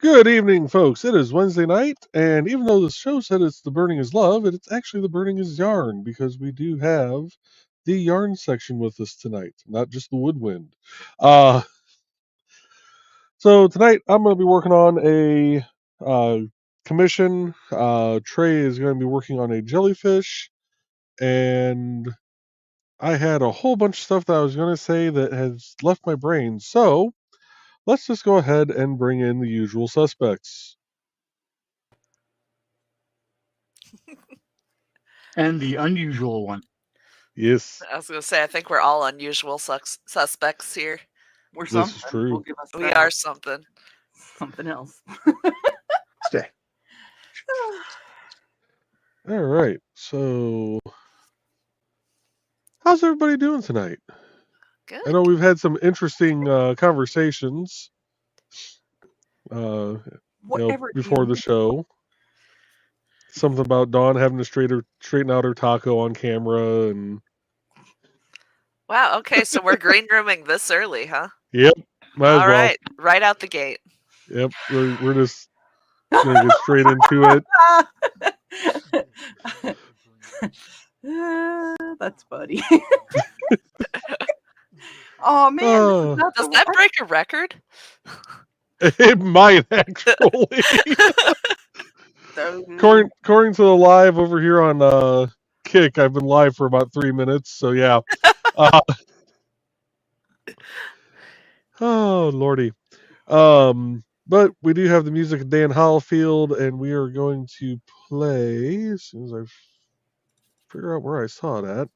Good evening, folks. It is Wednesday night, and even though the show said it's the burning is love, it's actually the burning is yarn because we do have the yarn section with us tonight, not just the woodwind. Uh, so tonight I'm going to be working on a commission. Trey is going to be working on a jellyfish, and I had a whole bunch of stuff that I was going to say that has left my brain. So let's just go ahead and bring in the usual suspects. And the unusual one. Yes. I was going to say, I think we're all unusual suspects here. We're This something. is true. We'll give us We that. are something. Something else. Stay. All right. So, how's everybody doing tonight? Good. I know we've had some interesting conversations Whatever before the show. Something about Dawn having to straighten out her taco on camera, and Wow, okay, so we're green rooming this early, huh? yep, might as All well. right out the gate. Yep, we're just gonna get straight into it. That's funny. Oh man, this is not Does the that one- break a record? It might actually. According to the live over here on Kick, I've been live for about 3 minutes, so yeah. Oh lordy. But we do have the music of Dan Hallfield, and we are going to play as soon as I figure out where I saw it at.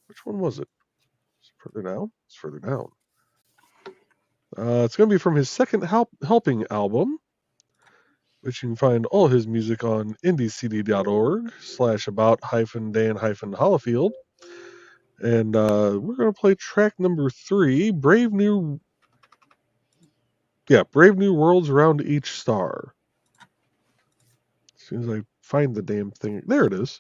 Which one was it? Is it further down? It's further down. It's going to be from his second helping album, which you can find all his music on indiecd.org/about-Dan-Hallfield. And we're going to play track number 3, Brave New Worlds Around Each Star. As soon as I find the damn thing. There it is.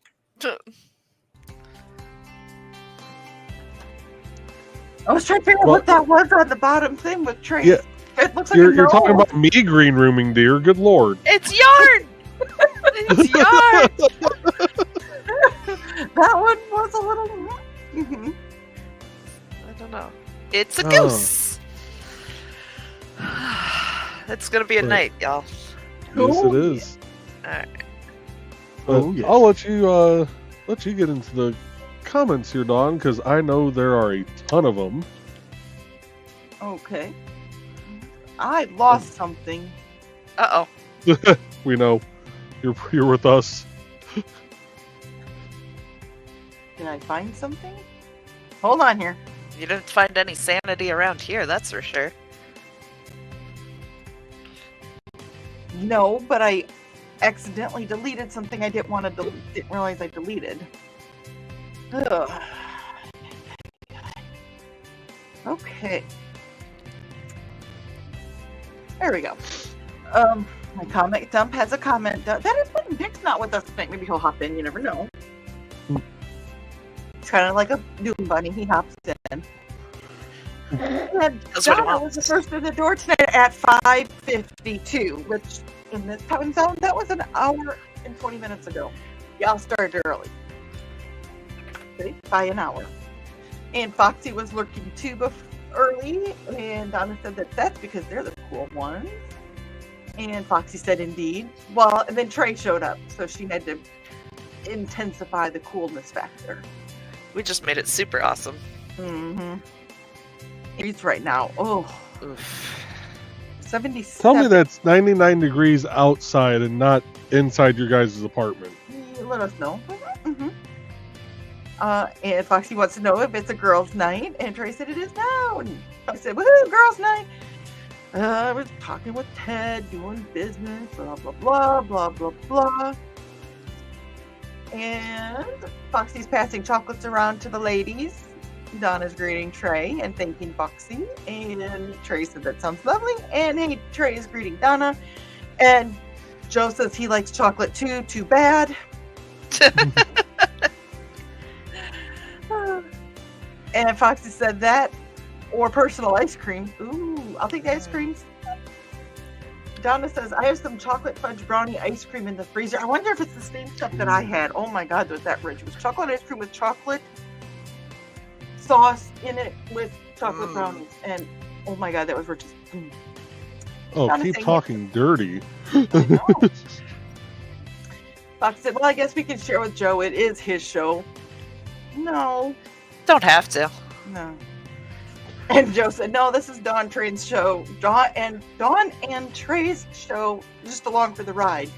I was trying to figure out what that was on the bottom thing with Trace. Yeah. It looks like You're talking about me green rooming, dear. Good lord. It's yarn! It's yarn! That one was a little. Mm-hmm. I don't know. It's a goose. It's going to be a night, y'all. Yes, it is. All right. But yes. I'll let you get into the comments here, Dawn, because I know there are a ton of them. Okay. I lost something. Uh-oh. We know you're with us. Can I find something? Hold on here. You didn't find any sanity around here, that's for sure. No, but I accidentally deleted something I didn't want to delete. Didn't realize I deleted. Ugh. Okay. There we go. My comic dump has a comment. That is when Nick's not with us tonight. Maybe he'll hop in. You never know. It's kind of like a Doom Bunny. He hops in. And That's what he Donna was the first to the door tonight at 5:52, which in this time zone, that was an hour and 20 minutes ago. Y'all started early. Okay, by an hour. And Foxy was lurking too early, and Donna said that's because they're the cool ones. And Foxy said indeed. Well, and then Trey showed up, so she had to intensify the coolness factor. We just made it super awesome. Mm-hmm. He's right now. Oh, Oof. 77. Tell me that's 99 degrees outside and not inside your guys' apartment. Let us know. Mm-hmm. And Foxy wants to know if it's a girls' night, and Trey said it is now. And I said, woohoo, girls' night. I was talking with Ted, doing business, blah, blah, blah, blah, blah, blah. And Foxy's passing chocolates around to the ladies. Donna's greeting Trey and thanking Foxy. And Trey said that sounds lovely. And hey, Trey is greeting Donna. And Joe says he likes chocolate too. Too bad. And Foxy said that, or personal ice cream. Ooh, I'll take the ice creams. Donna says, I have some chocolate fudge brownie ice cream in the freezer. I wonder if it's the same stuff that I had. Oh my God, was that rich? It was chocolate ice cream with chocolate sauce in it with chocolate brownies. And oh my God, that was rich. Oh, Donna keep saying- talking dirty. I know. Fox said, well, I guess we can share with Joe. It is his show. No, Don't have to. no. And Joe said, no, this is Dawn Train's show. Dawn and Trey's show, just along for the ride.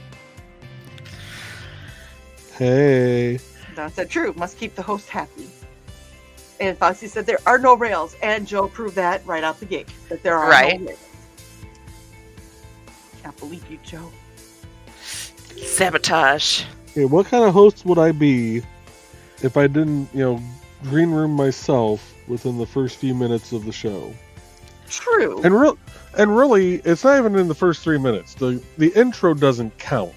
Hey. Dawn said, true, must keep the host happy. And Foxy said, there are no rails. And Joe proved that right out the gate, that there are Right. no rails. Can't believe you, Joe. Sabotage. Hey, what kind of host would I be if I didn't, green room myself within the first few minutes of the show? True. And really, it's not even in the first 3 minutes. The intro doesn't count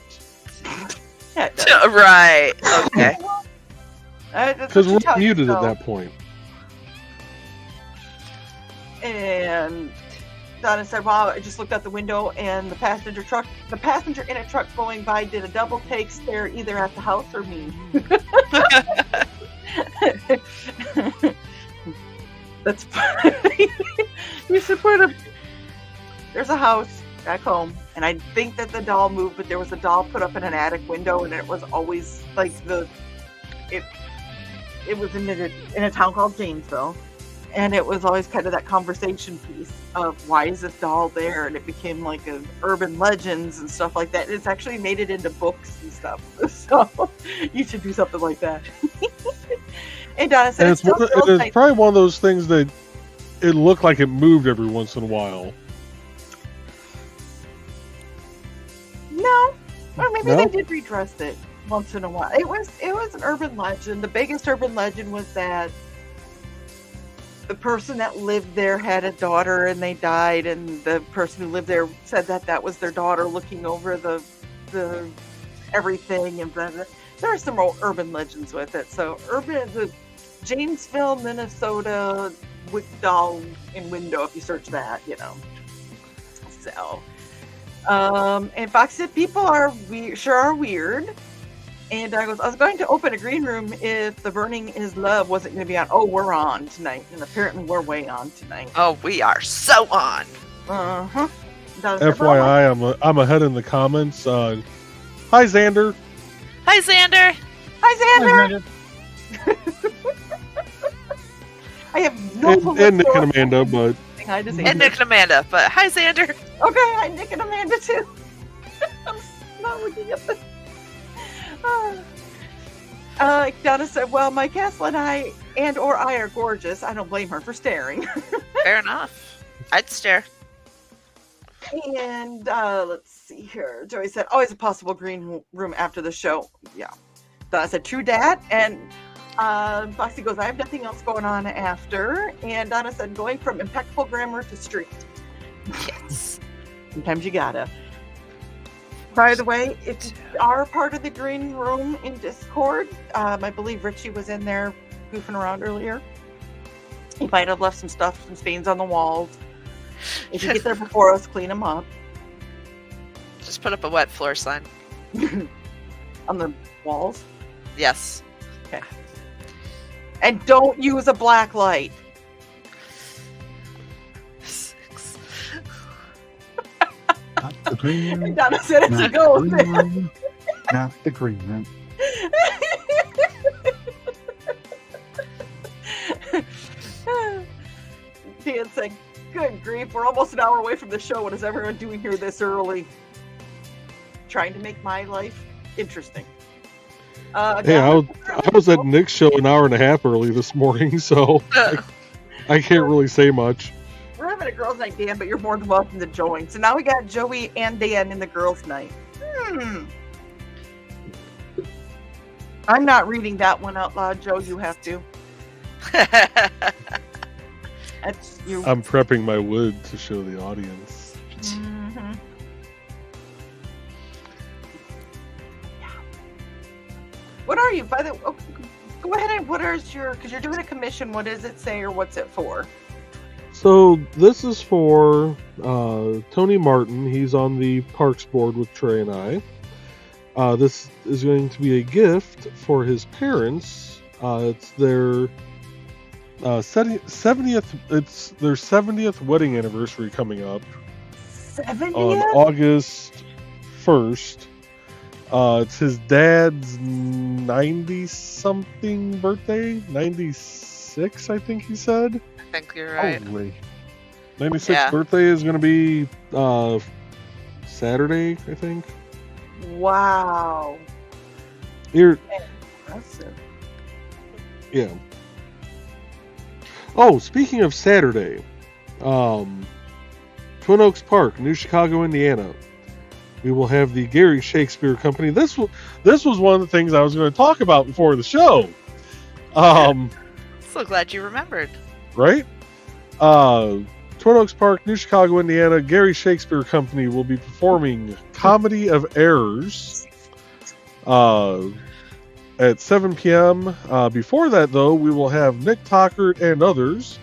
Yeah, it does. Right. Okay. That's because what you we're tell muted at yourself. that point. And Donna said, wow, I just looked out the window and the passenger in a truck going by did a double take stare either at the house or me. That's funny. You should there's a house back home, and I think that the doll moved, but there was a doll put up in an attic window, and it was always like it was in a town called Janesville. And it was always kind of that conversation piece of why is this doll there? And it became like an urban legends and stuff like that. It's actually made it into books and stuff. So you should do something like that. And Donna said, And it's still girls' it's night. probably one of those things that it looked like it moved every once in a while. No. Or maybe No? they did redress it once in a while. It was an urban legend. The biggest urban legend was that the person that lived there had a daughter and they died, and the person who lived there said that was their daughter looking over the everything, and blah, blah. There are some more urban legends with it. So the Janesville, Minnesota doll in window, if you search that, So and Fox said people are weird. And I was going to open a green room if The Burning Is Love wasn't going to be on. Oh, we're on tonight. And apparently we're way on tonight. Oh, we are so on. Uh-huh. FYI, I'm ahead in the comments. Hi, Xander. Hi, Xander. Hi, Xander. I have no clue And Nick what's and going Amanda, but on. Hi to Xander. And Nick and Amanda. But hi, Xander. Okay, hi, Nick and Amanda, too. I'm not looking at this. Donna said, well, my castle and I are gorgeous. I don't blame her for staring. Fair enough. I'd stare. And let's see here. Joey said, always a possible green room after the show. Yeah. Donna said, true dat. And Foxy goes, I have nothing else going on after. And Donna said, going from impeccable grammar to street. Yes. Sometimes you gotta. By the way, if you are part of the green room in Discord, I believe Richie was in there goofing around earlier. He might have left some stains on the walls. If you get there before us, clean them up. Just put up a wet floor sign. On the walls. Yes. And don't use a black light. 6. Not the green room. And Donna said it's a Not the go. green room. Not the green room. Dan said, good grief, we're almost an hour away from the show. What is everyone doing here this early? Trying to make my life interesting. hey, I was at Nick's show an hour and a half early this morning, so I can't really say much. We're having a girls' night, Dan, but you're more than welcome to join. So now we got Joey and Dan in the girls' night. I'm not reading that one out loud, Joe. You have to. That's you. I'm prepping my wood to show the audience. Mhm. What are you? By the go ahead and what is your? Because you're doing a commission. What does it say or what's it for? So this is for Tony Martin. He's on the Parks Board with Trey and I. This is going to be a gift for his parents. It's their 70th. It's their 70th wedding anniversary coming up on 70th? August 1st. It's his dad's 90-something birthday. 96, I think he said. I think you're right. Holy. 96th Yeah. birthday is going to be Saturday, I think. Wow. Here, Impressive. yeah. Oh, speaking of Saturday, Twin Oaks Park, New Chicago, Indiana. We will have the Gary Shakespeare Company. This was one of the things I was going to talk about before the show. So glad you remembered. Right? Twin Oaks Park, New Chicago, Indiana. Gary Shakespeare Company will be performing Comedy of Errors at 7 p.m. Before that, though, we will have Nick Tockert and others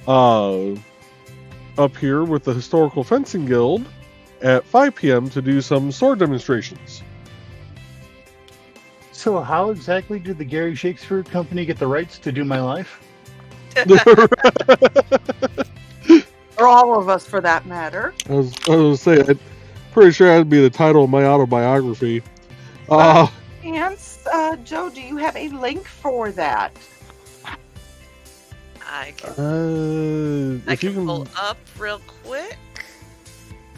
up here with the Historical Fencing Guild at 5 p.m. to do some sword demonstrations. So how exactly did the Gary Shakespeare Company get the rights to do my life? Or all of us, for that matter. I was going to say, I'm pretty sure that'd be the title of my autobiography. And Joe, do you have a link for that? I can If you can, pull up real quick.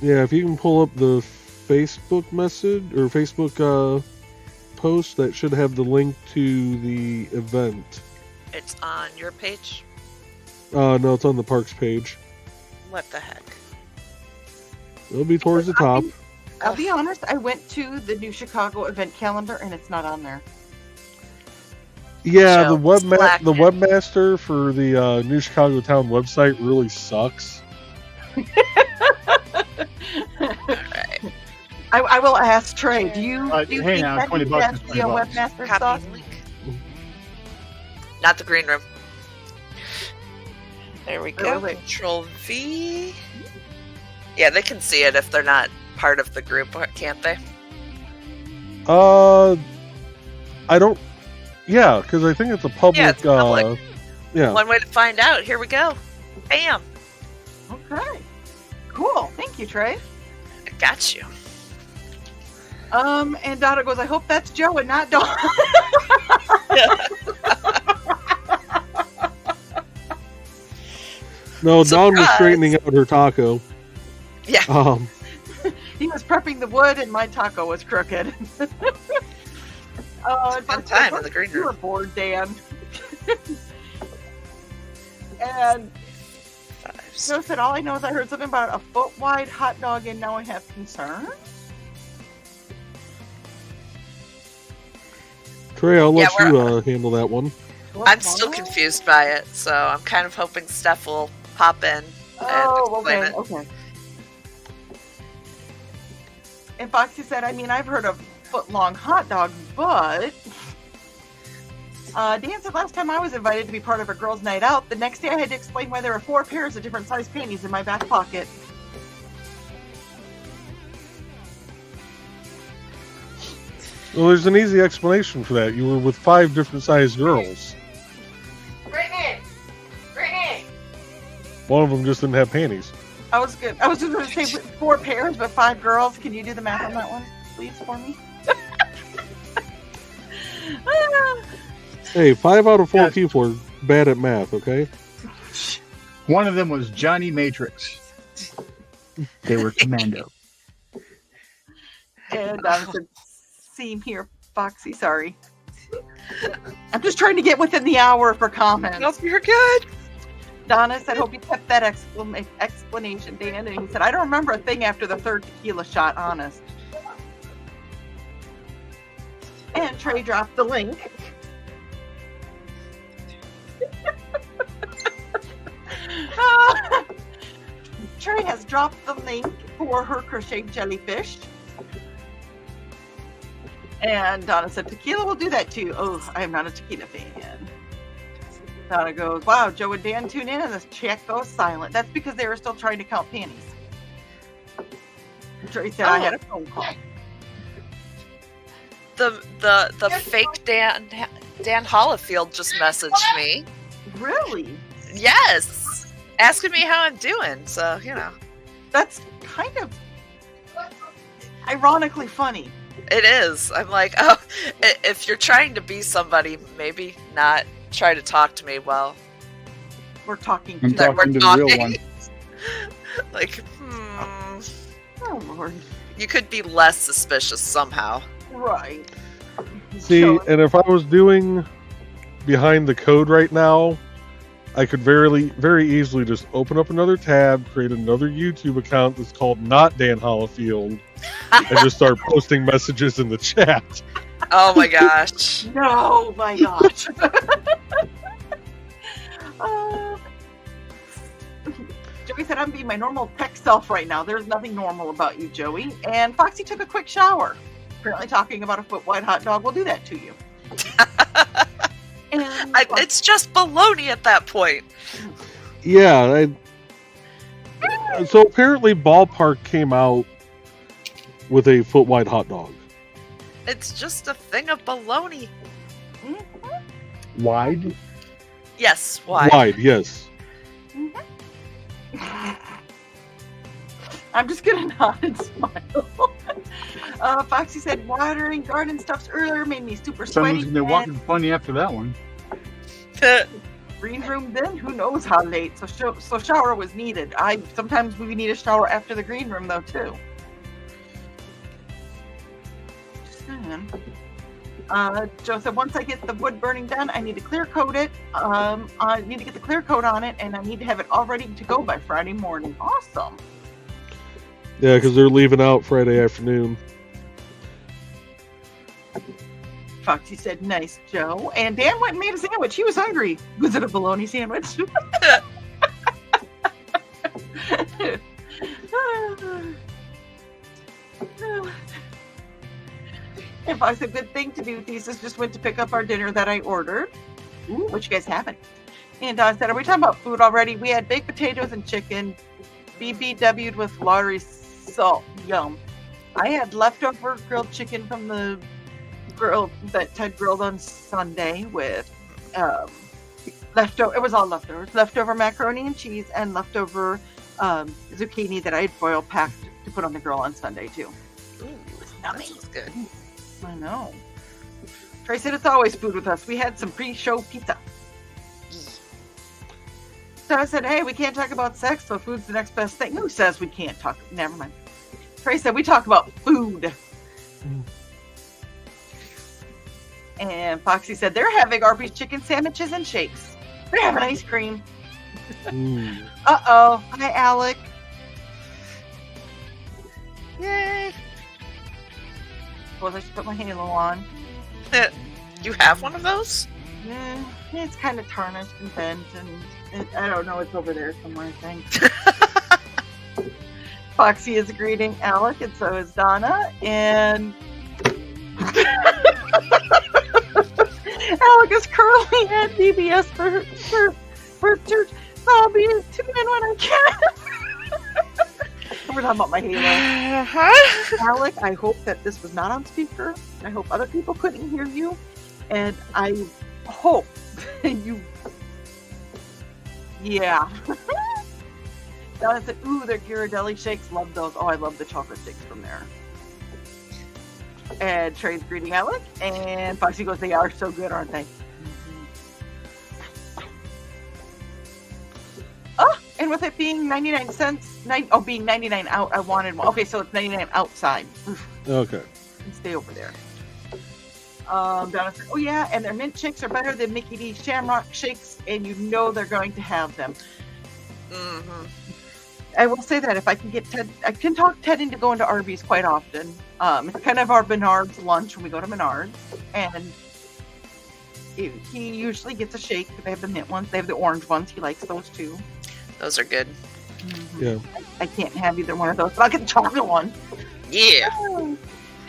yeah, if you can pull up the Facebook message or Facebook post, that should have the link to the event. It's on your page. No, it's on the Parks page. What the heck? It'll be towards the top. I'll be honest, I went to the New Chicago event calendar and it's not on there. Yeah, So, the slacking. webmaster for the New Chicago Town website really sucks. Alright. I will ask Trey, do you Hey, think now, that 20 is bucks is the 20 bucks. webmaster Copy stuff? link. Not the green room. There we go. wait. Control V. Yeah, they can see it if they're not part of the group, can't they? I don't. Yeah, because I think it's a public. Yeah, it's public. Yeah. One way to find out. Here we go. Bam. Okay. Cool. Thank you, Trey. I got you. And Donna goes, I hope that's Joe and not Dawn. No, Dawn was Surprise! straightening out her taco. Yeah. He was prepping the wood and my taco was crooked. Fun time in the green You were room. bored, Dan. And Joe said, all I know is I heard something about a foot-wide hot dog and now I have concerns. Trey, I'll let Yeah, you handle that one. I'm still confused by it, so I'm kind of hoping Steph will pop in and Oh, explain okay, it. okay. And Foxy said, I mean, I've heard of foot-long hot dog, but... Dan said, last time I was invited to be part of a girls' night out, the next day I had to explain why there were 4 pairs of different size panties in my back pocket. Well, there's an easy explanation for that. You were with 5 different sized girls. Brittany! Brittany! One of them just didn't have panties. I was just going to say 4 pairs, but 5 girls. Can you do the math on that one, please, for me? Hey, 5 out of 4 Yes. people are bad at math, okay? One of them was Johnny Matrix. They were commando. And I said, same here, Foxy, sorry. I'm just trying to get within the hour for comments. Nope, you're good. Donna said, hope you kept that explanation, Dan. And he said, I don't remember a thing after the 3rd tequila shot, honest. And Trey dropped the link. Trey has dropped the link for her crocheted jellyfish. And Donna said, tequila will do that too. Oh, I am not a tequila fan. Donna goes, wow, Joe and Dan tune in and the chat goes silent. That's because they were still trying to count panties. Trey said, I had a phone call. The fake Dan Hollifield just messaged me. Really? Yes. Asking me how I'm doing. So, That's kind of ironically funny. It is. I'm like, oh, if you're trying to be somebody, maybe not try to talk to me while we're talking. I'm that talking we're to the real one. Like, Oh, Lord. you could be less suspicious somehow. Right. See, So- and if I was doing behind the code right now, I could very easily just open up another tab, create another YouTube account that's called Not Dan Hollifield, and just start posting messages in the chat. Oh my gosh. No, my gosh. Joey said, I'm being my normal tech self right now. There's nothing normal about you, Joey. And Foxy took a quick shower. Apparently talking about a foot wide hot dog will do that to you. And It's just baloney at that point. Yeah. So apparently Ballpark came out with a foot wide hot dog. It's just a thing of baloney. Wide? Yes, why? Wide, yes. I'm just gonna nod and smile. Foxy said, watering garden stuffs earlier made me super sweaty. Someone's gonna be and walking funny after that one. green room then, who knows how late. So shower was needed. Sometimes we need a shower after the green room though too. Just saying. Joe said, once I get the wood burning done, I need to clear coat it. I need to get the clear coat on it, and I need to have it all ready to go by Friday morning. Awesome. Yeah, because they're leaving out Friday afternoon. Foxy said, nice, Joe. And Dan went and made a sandwich. He was hungry. Was it a bologna sandwich? And Foxy said, good thing to do. Thesis just went to pick up our dinner that I ordered. Ooh, what you guys having? And I said, are we talking about food already? We had baked potatoes and chicken, BBW'd with lottery salt. Yum. I had leftover grilled chicken from the grill that Ted grilled on Sunday with leftover. It was all leftovers. Leftover macaroni and cheese and leftover zucchini that I had foil packed to put on the grill on Sunday too. Ooh, that sounds good. I know. Trey said it's always food with us. We had some pre-show pizza. So I said, hey, we can't talk about sex, so food's the next best thing. Who says we can't talk? Never mind. Trey said, we talk about food. And Foxy said, they're having Arby's chicken sandwiches and shakes. They're having ice cream. Mm. Uh-oh. Hi, Alec. Yay. Well, I should put my halo on. You have one of those? Yeah, it's kind of tarnished and bent, and I don't know. It's over there somewhere, I think. Foxy is greeting Alec, and so is Donna. And Alec is currently at DBS for church. I'll be tuned in when I can. We're talking about my halo. Alec, I hope that this was not on speaker. I hope other people couldn't hear you. And I hope you... Yeah. Donna said, ooh, their Ghirardelli shakes. Love those. Oh, I love the chocolate shakes from there. And Trey's greeting Alec. And Foxy goes, they are so good, aren't they? Oh, and with it being 99 cents, being 99 out, I wanted one. Okay, so it's 99 outside. Okay. And stay over there. Donna said, oh yeah, and their mint shakes are better than Mickey D's Shamrock shakes, and you know they're going to have them. Mm-hmm. I will say that if I can get Ted, I can talk Ted into going to Arby's quite often. It's kind of our Menards lunch when we go to Menards, and he usually gets a shake. They have the mint ones, they have the orange ones. He likes those too. Those are good. Mm-hmm. Yeah. I can't have either one of those, but I'll get the chocolate one. Yeah.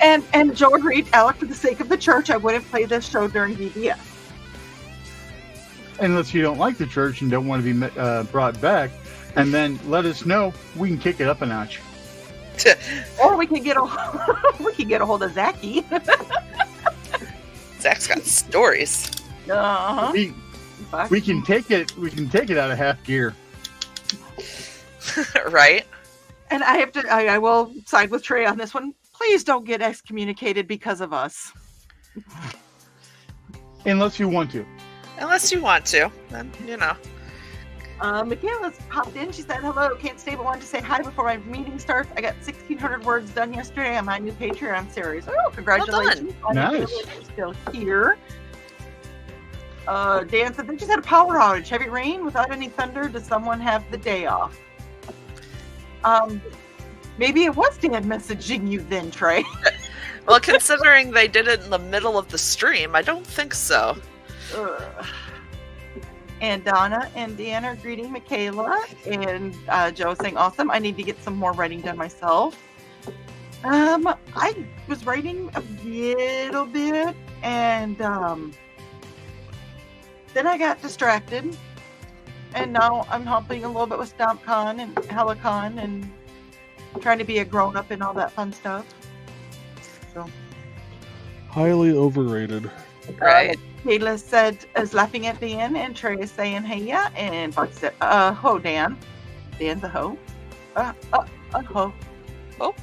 And Joe agreed, Alec, for the sake of the church, I wouldn't play this show during VBS. unless you don't like the church and don't want to be brought back, and then let us know. We can kick it up a notch. Or we can get a we can get a hold of Zachy. Zach's got stories. Uh-huh. We can take it. We can take it out of half gear. Right? And I will side with Trey on this one. Please don't get excommunicated because of us. Unless you want to. Unless you want to, then, you know. Michaela's popped in. She said, hello, can't stay, but wanted to say hi before my meeting starts. I got 1,600 words done yesterday on my new Patreon series. Oh, congratulations. Nice. You're still here. Dan said, they just had a power outage. Heavy rain without any thunder. Does someone have the day off? Maybe it was Dan messaging you then, Trey. Well, considering they did it in the middle of the stream, I don't think so. And Donna and Dan are greeting Michaela, and Joe saying, awesome, I need to get some more writing done myself. I was writing a little bit, and then I got distracted, and now I'm helping a little bit with StompCon and Helicon and trying to be a grown-up and all that fun stuff. So Highly overrated. Right. Kayla said, is laughing at Dan, and Trey is saying, hey, yeah, and Fox said, ho, Dan. Dan's a ho. Ho. Oh.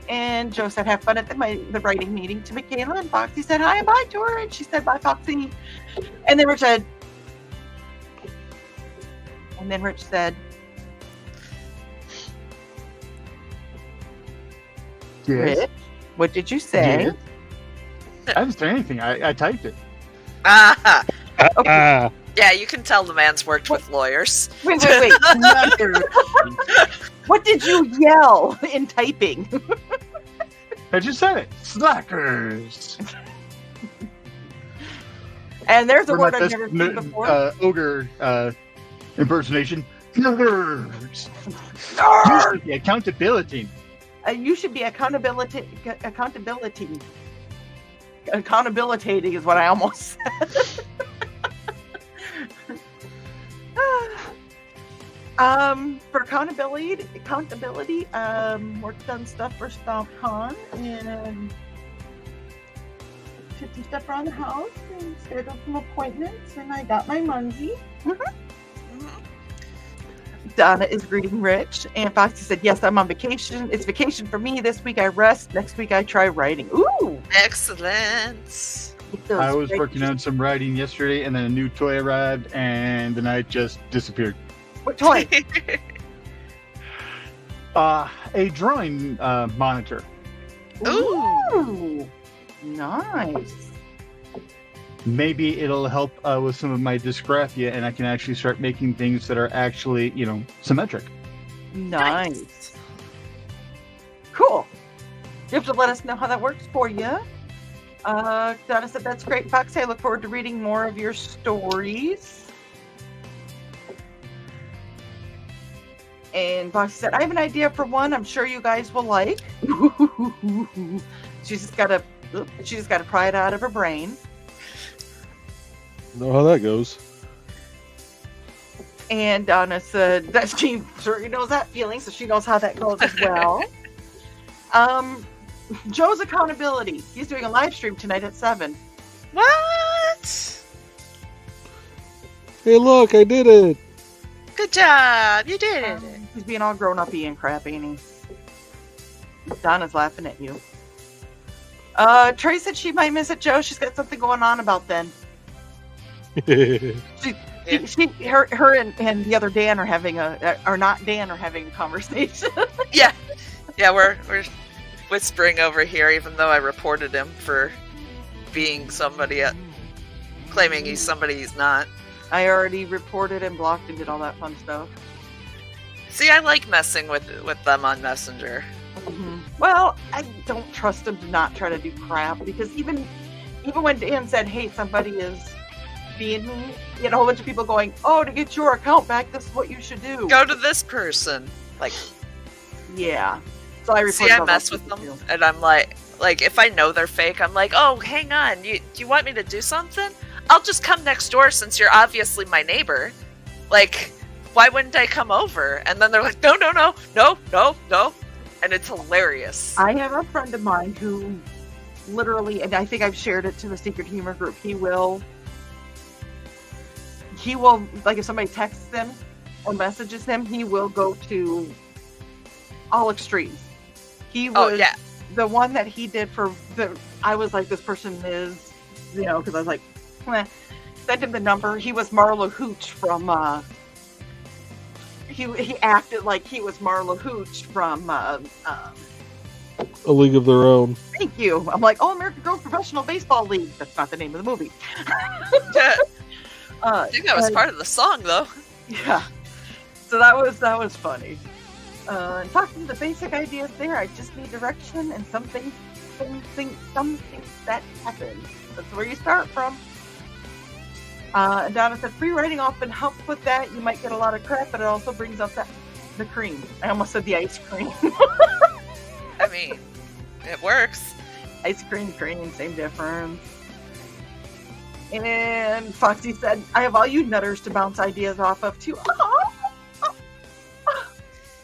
And Joe said, have fun at the writing meeting to Michaela, and Foxy said, hi and bye to her, and she said, bye, Foxy. And then Rich said, Yes. Rich, what did you say? Yes. I didn't say anything. I typed it. Ah, Okay. yeah, you can tell the man's worked with lawyers. Wait. What did you yell in typing? I just said it. Slackers. And there's a For word my I've best never seen before. ogre impersonation. Nerds. Usually accountability. You should be accountability. Accountabilitating is what I almost said. For accountability, worked on stuff for StompCon and did some stuff around the house and scheduled some appointments, and I got my Munzie. Donna is greeting Rich, and Foxy said, yes, I'm on vacation. It's vacation for me. This week I rest. Next week I try writing. Ooh! Excellent. I was working on some writing yesterday, and then a new toy arrived, and the night just disappeared. What toy? A drawing monitor. Ooh. Nice. Maybe it'll help with some of my dysgraphia, and I can actually start making things that are actually, symmetric. Nice. Cool. You have to let us know how that works for you. Donna said, that's great, Foxy. I look forward to reading more of your stories. And Foxy said, I have an idea for one I'm sure you guys will like. She's just got to pry it out of her brain. Know how that goes. And Donna said that she certainly knows that feeling, so she knows how that goes as well. Joe's accountability. He's doing a live stream tonight at 7. What? Hey, look, I did it. Good job. You did it. He's being all grown up and crap, ain't he? Donna's laughing at you. Trey said she might miss it, Joe. She's got something going on about then. Her and the other Dan are having having a conversation. Yeah, we're whispering over here, even though I reported him for being claiming he's somebody he's not. I already reported and blocked and did all that fun stuff. See, I like messing with them on Messenger. Mm-hmm. Well, I don't trust him to not try to do crap, because even when Dan said, hey, somebody is being, you had a whole bunch of people going, oh, to get your account back, this is what you should do. Go to this person. Like, yeah. So I see, I mess with them, and I'm like, if I know they're fake, I'm like, oh, hang on, do you want me to do something? I'll just come next door since you're obviously my neighbor. Like, why wouldn't I come over? And then they're like, no. And it's hilarious. I have a friend of mine who literally, and I think I've shared it to the Secret Humor group, he will, like if somebody texts him or messages him, he will go to all extremes. He was the one that he did for I was like, this person is, because I was like, sent him the number. He was Marla Hooch from, he acted like he was Marla Hooch from, A League of Their Own. Thank you. I'm like, American Girls Professional Baseball League. That's not the name of the movie. I think that was part of the song, though. Yeah. So that was funny. And talking the basic ideas there, I just need direction and some things that happen. That's where you start from. And Donna said, free writing often helps with that. You might get a lot of crap, but it also brings up the cream. I almost said the ice cream. I mean, it works. Ice cream, same difference. And Foxy said, I have all you nutters to bounce ideas off of, too.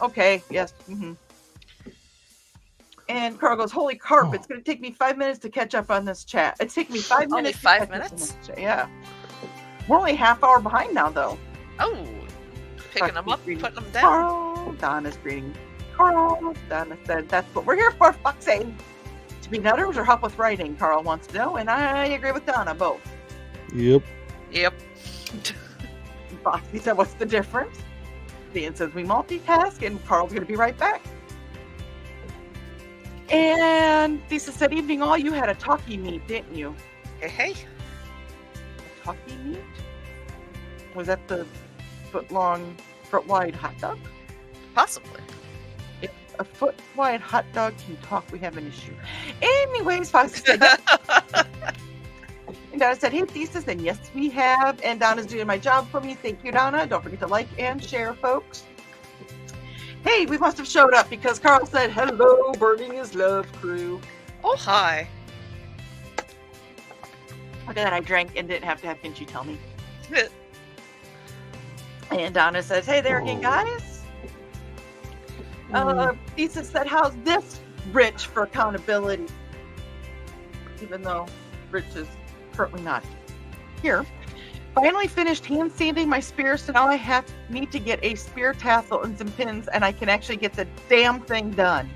Okay, yes. Mm-hmm. And Carl goes, holy carp, it's going to take me 5 minutes to catch up on this chat. It's taking me 5 minutes. Only 5 minutes? Yeah. We're only half hour behind now, though. Oh. Picking them up, putting them down. Carl. Donna's greeting Carl. Donna said, that's what we're here for, Foxy. To be nutters or help with writing, Carl wants to know, and I agree with Donna, both. Yep. Foxy said, what's the difference? Dan says, we multitask, and Carl's going to be right back. And Lisa said, evening all, you had a talkie meet, didn't you? Hey. A talkie meet? Was that the foot-wide hot dog? Possibly. If a foot-wide hot dog can talk, we have an issue. Anyways, Foxy said, and Donna said, hey, Thesis, and yes, we have. And Donna's doing my job for me. Thank you, Donna. Don't forget to like and share, folks. Hey, we must have showed up because Carl said, hello, Burning is Love crew. Oh, hi. Look at that. I drank and didn't have to have Pinchy tell me. And Donna says, hey there again, guys. Thesis said, how's this Rich for accountability? Even though Rich is currently not here. Finally finished hand sanding my spear, so now I need to get a spear tassel and some pins, and I can actually get the damn thing done.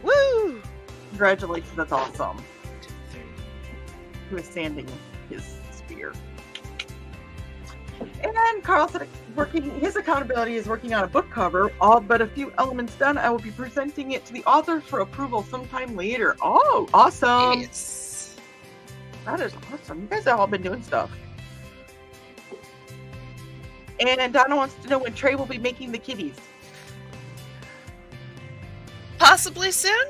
Woo! Congratulations, that's awesome. Who is sanding his spear? And then Carl said his accountability is working on a book cover, all but a few elements done. I will be presenting it to the author for approval sometime later. Oh, awesome. Yes. That is awesome. You guys have all been doing stuff. And Donna wants to know when Trey will be making the kitties. Possibly soon?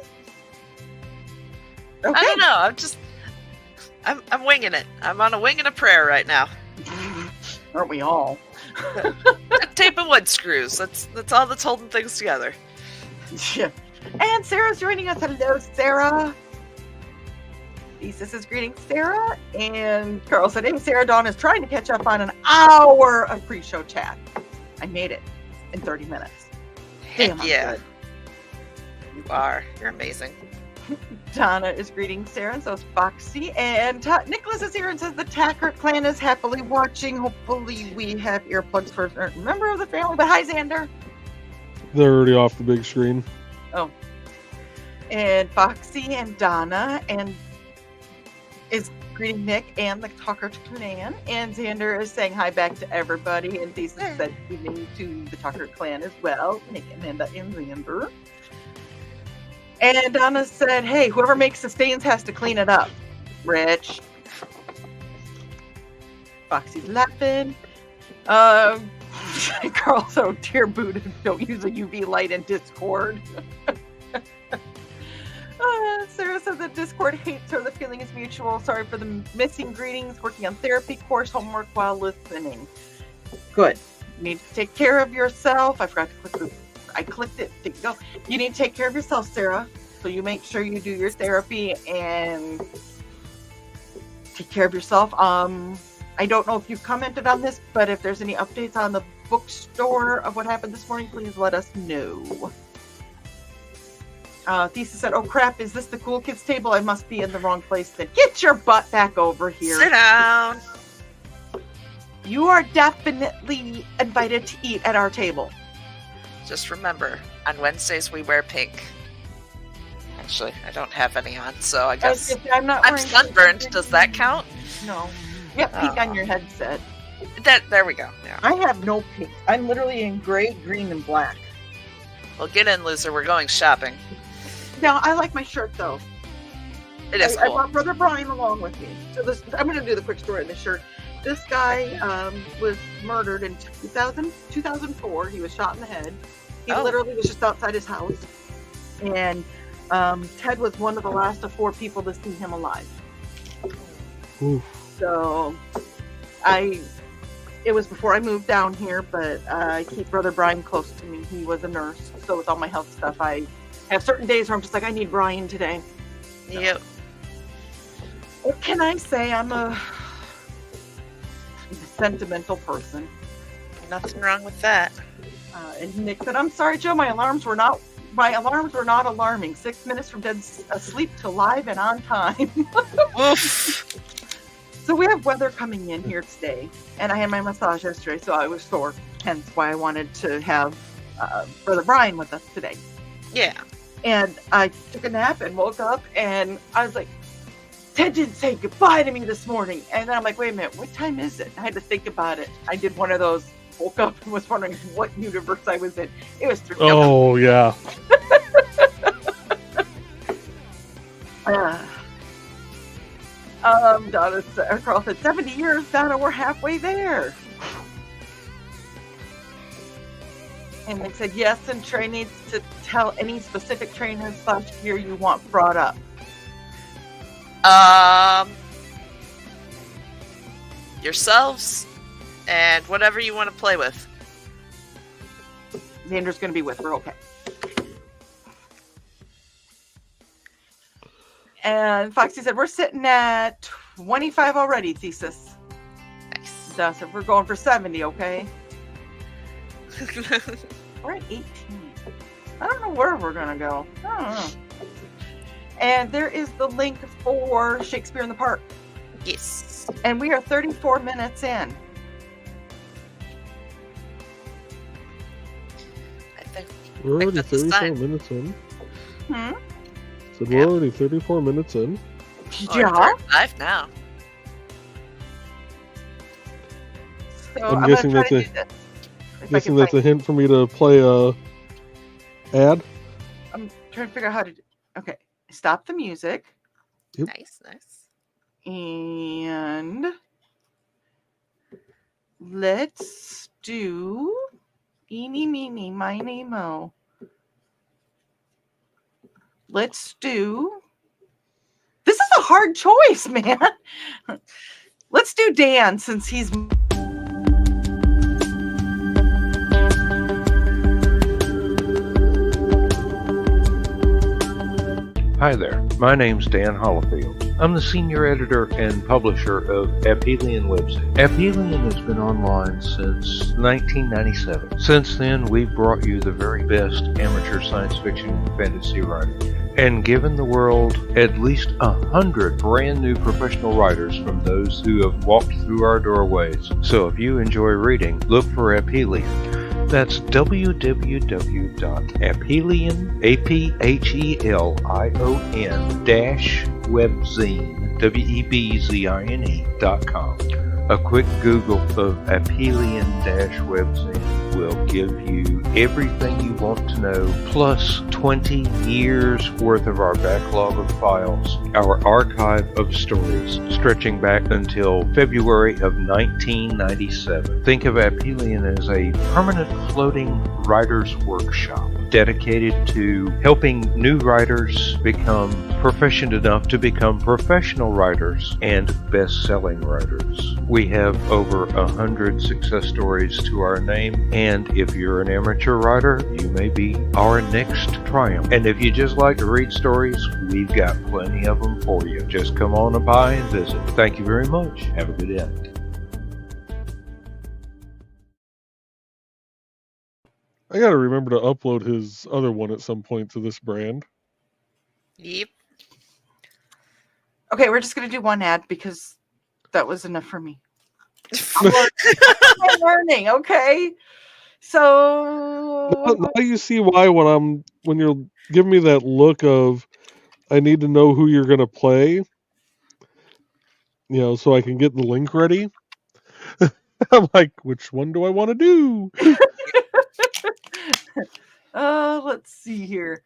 Okay. I don't know. I'm winging it. I'm on a wing and a prayer right now. Aren't we all? Tape and wood screws. That's all that's holding things together. Yeah. And Sarah's joining us. Hello, Sarah. Thesis is greeting Sarah. And Carl said, hey, Sarah, Dawn is trying to catch up on an hour of pre-show chat. I made it in 30 minutes. Damn, yeah. Good. You are. You're amazing. Donna is greeting Sarah, and so is Foxy. And Nicholas is here and says the Tackert clan is happily watching. Hopefully we have earplugs for a member of the family. But hi, Xander. They're already off the big screen. Oh. And Foxy and Donna and is greeting Nick and the Tackert clan. And Xander is saying hi back to everybody. And Thesis said evening to the Tackert clan as well. Nick, Amanda, and Xander. And Donna said, hey, whoever makes the stains has to clean it up. Rich. Foxy's laughing. Carl, so dear Buddha, don't use a UV light in Discord. Sarah says that Discord hates her. The feeling is mutual. Sorry for the missing greetings. Working on therapy course homework while listening. Good. You need to take care of yourself. I forgot to click the... I clicked it. Didn't go. You need to take care of yourself, Sarah. So you make sure you do your therapy and take care of yourself. I don't know if you've commented on this, but if there's any updates on the bookstore of what happened this morning, please let us know. Thesis said, "Oh crap, is this the cool kids table? I must be in the wrong place then. Get your butt back over here. Sit down. You are definitely invited to eat at our table." Just remember, on Wednesdays we wear pink. Actually, I don't have any on, so I guess I'm not I'm wearing sunburned. pink. Does that count? No. You have pink on your headset. There we go. Yeah. I have no pink. I'm literally in gray, green, and black. Well, get in, loser. We're going shopping. Now, I like my shirt though. It is I cool. brought Brother Brian along with me. So I'm going to do the quick story on this shirt. This guy was murdered in 2004. He was shot in the head. He literally was just outside his house. And Ted was one of the last of 4 people to see him alive. Oof. So it was before I moved down here, but I keep Brother Brian close to me. He was a nurse. So with all my health stuff, I have certain days where I'm just like, I need Brian today. So. Yep. What can I say? I'm a sentimental person. Nothing wrong with that. And Nick said, "I'm sorry, Joe. My alarms were not alarming. 6 minutes from dead asleep to live and on time." Oof. So we have weather coming in here today, and I had my massage yesterday, so I was sore. Hence why I wanted to have Brother Brian with us today. Yeah. And I took a nap and woke up, and I was like, Ted didn't say goodbye to me this morning. And then I'm like, wait a minute, what time is it? I had to think about it. I did one of those, woke up and was wondering what universe I was in. It was 3 o'clock. Oh, yeah. Carl said, 70 years, Donna, we're halfway there. And they said, yes, and Trey needs to tell any specific trainer / gear you want brought up. Yourselves and whatever you want to play with. Xander's going to be with her, okay. And Foxy said, we're sitting at 25 already, Thesis. Nice. So we're going for 70, okay? We're at 18. I don't know where we're going to go. I don't know. And there is the link for Shakespeare in the Park. Yes. And we are 34 minutes in. I think We're already that's a 34 sign. minutes in. Hmm? So we're already 34 minutes in. Yeah. 35 now. So I'm I'm guessing gonna try that's to do this. If I Guessing can that's a find- hint for me to play a ad. I'm trying to figure out how to do. Okay. Stop the music. Yep. Nice, nice. And let's do eeny, meeny, miny, mo. Let's do. This is a hard choice, man. Let's do Dan since he's. Hi there, my name's Dan Hollifield. I'm the senior editor and publisher of Aphelion website. Aphelion has been online since 1997. Since then, we've brought you the very best amateur science fiction and fantasy writing, and given the world at least 100 brand new professional writers from those who have walked through our doorways. So if you enjoy reading, look for Aphelion. That's www.aphelion, APHELION webzine.com. A quick Google of Aphelion-webzine will give you everything you want to know, plus 20 years worth of our backlog of files, our archive of stories stretching back until February of 1997. Think of Aphelion as a permanent floating writer's workshop dedicated to helping new writers become proficient enough to become professional writers and best-selling writers. We have over 100 success stories to our name, and if you're an amateur writer, you may be our next triumph. And if you just like to read stories, we've got plenty of them for you. Just come on by and visit. Thank you very much. Have a good day. I gotta remember to upload his other one at some point to this brand. Yep. Okay, we're just gonna do one ad because that was enough for me. I'm learning, okay? So Now you see why when you're giving me that look of I need to know who you're gonna play, so I can get the link ready. I'm like, which one do I want to do? let's see here.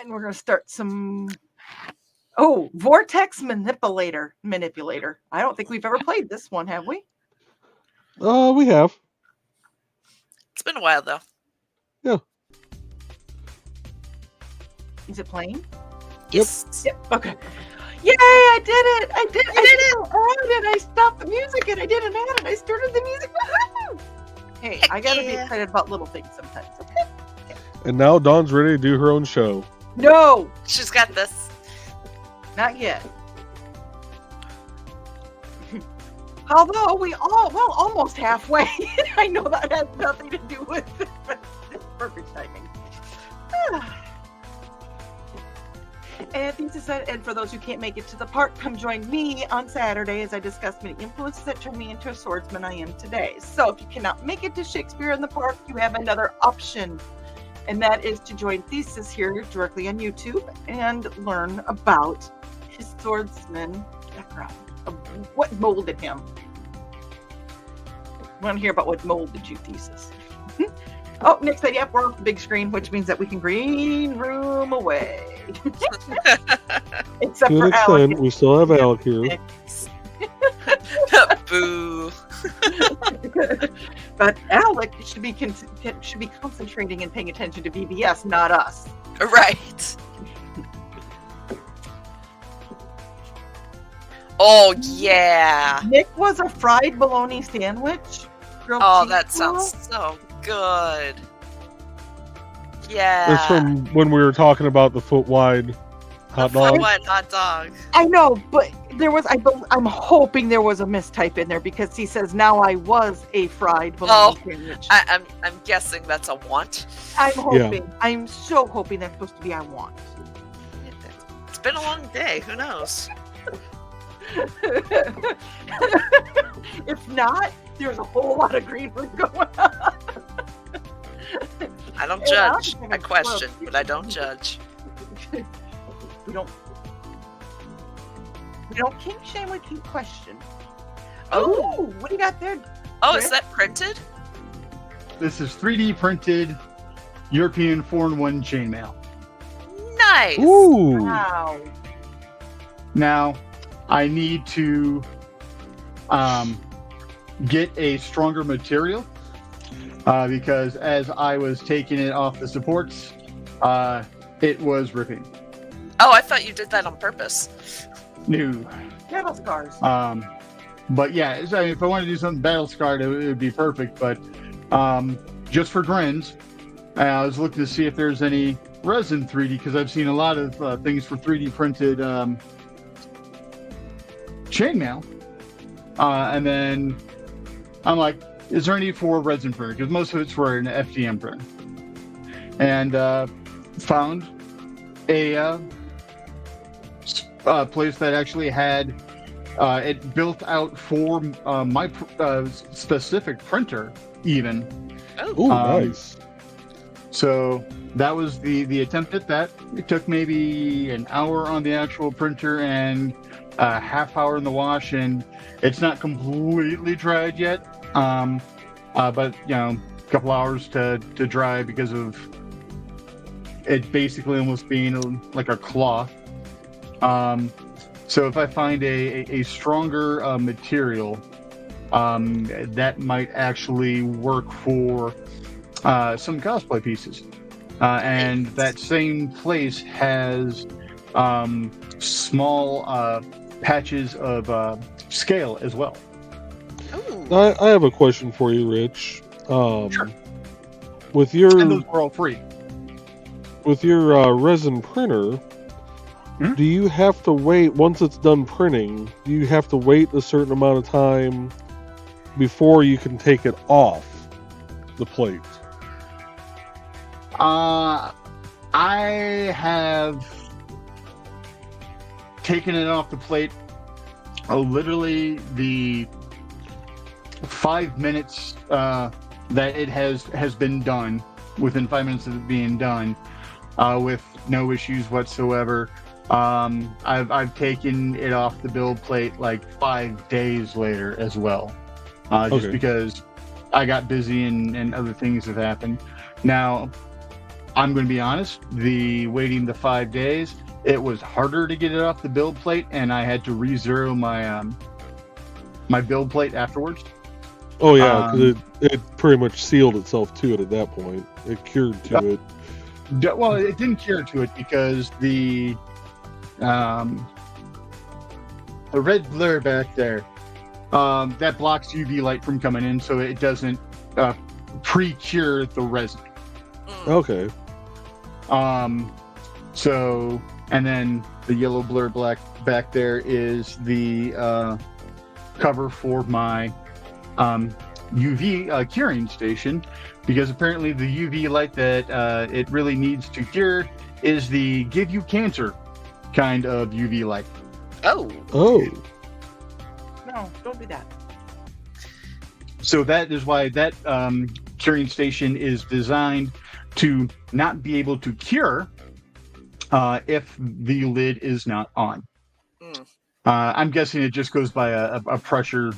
And we're gonna start some Vortex Manipulator. I don't think we've ever played this one, have we? We have. It's been a while though. Yeah. Is it playing? Yes. Yep. Okay. Yay! I did it! I did it! I stopped the music and I did an ad and I started the music. Woo-hoo! Hey, Heck I gotta be yeah. excited about little things sometimes. Okay. And now Dawn's ready to do her own show. No, She's got this. not yet. Although we almost halfway. I know that has nothing to do with it, but it's perfect timing. And for those who can't make it to the park, come join me on Saturday as I discuss many influences that turned me into a swordsman I am today. So if you cannot make it to Shakespeare in the Park, you have another option. And that is to join Thesis here directly on YouTube and learn about his swordsman background. What molded him? I want to hear about what molded you, Thesis. Oh, Nick said, yep, we're off the big screen, which means that we can green room away. Except To for an Alec. extent, we still have Alec here. Boo. But Alec should be concentrating and paying attention to BBS, not us. Right. Oh yeah. Nick was a fried bologna sandwich. grilled Oh, cheese that roll. sounds so good. Yeah. That's from when we were talking about the foot wide hot dog. What hot dog? I know, but there was. I'm hoping there was a mistype in there because he says now I was a fried bologna sandwich. I'm guessing that's a want. I'm hoping. I'm so hoping that's supposed to be I want. It's been a long day. Who knows? If not, there's a whole lot of green room going on. I don't Yeah, judge. I'm I question, but I don't judge. We don't kink shame, we kink question. Oh. Oh, what do you got there? Oh, Chris? is that printed? This is 3D printed European 4-in-1 chainmail. Nice. Ooh. Wow. Now, I need to get a stronger material because as I was taking it off the supports, it was ripping. Oh, I thought you did that on purpose. New. Battle scars. But yeah, so if I wanted to do something battle scarred, it would be perfect. But just for grins, I was looking to see if there's any resin 3D because I've seen a lot of things for 3D printed chainmail. And then I'm like, is there any for resin printer? Because most of it's for an FDM printer. And found a place that actually had it built out for my specific printer even. Oh, Ooh, Um, nice. So that was the attempt at that. It took maybe an hour on the actual printer and a half hour in the wash, and it's not completely dried yet. But you know, a couple hours to dry because of it basically almost being like a cloth. So if I find a stronger material, that might actually work for some cosplay pieces. And that same place has small patches of scale as well. Ooh. I have a question for you, Rich. Sure. With your And those were all free. resin printer, Hmm? do you have to wait once it's done printing? Do you have to wait a certain amount of time before you can take it off the plate? I have taken it off the plate. Literally the 5 minutes that it has been done, within 5 minutes of it being done, with no issues whatsoever. I've taken it off the build plate like 5 days later as well, just Okay. because I got busy and other things have happened. Now, I'm going to be honest, waiting the 5 days, it was harder to get it off the build plate, and I had to re-zero my my build plate afterwards. Oh yeah, because it pretty much sealed itself to it at that point. It cured to it. Well, it didn't cure to it because the red blur back there, that blocks UV light from coming in, so it doesn't pre-cure the resin. Okay. So, and then the yellow blur black back there is the cover for my UV curing station, because apparently the UV light that it really needs to cure is the give you cancer kind of UV light. Oh. Oh. No, don't do that. So that is why that curing station is designed to not be able to cure if the lid is not on. Mm. I'm guessing it just goes by a pressure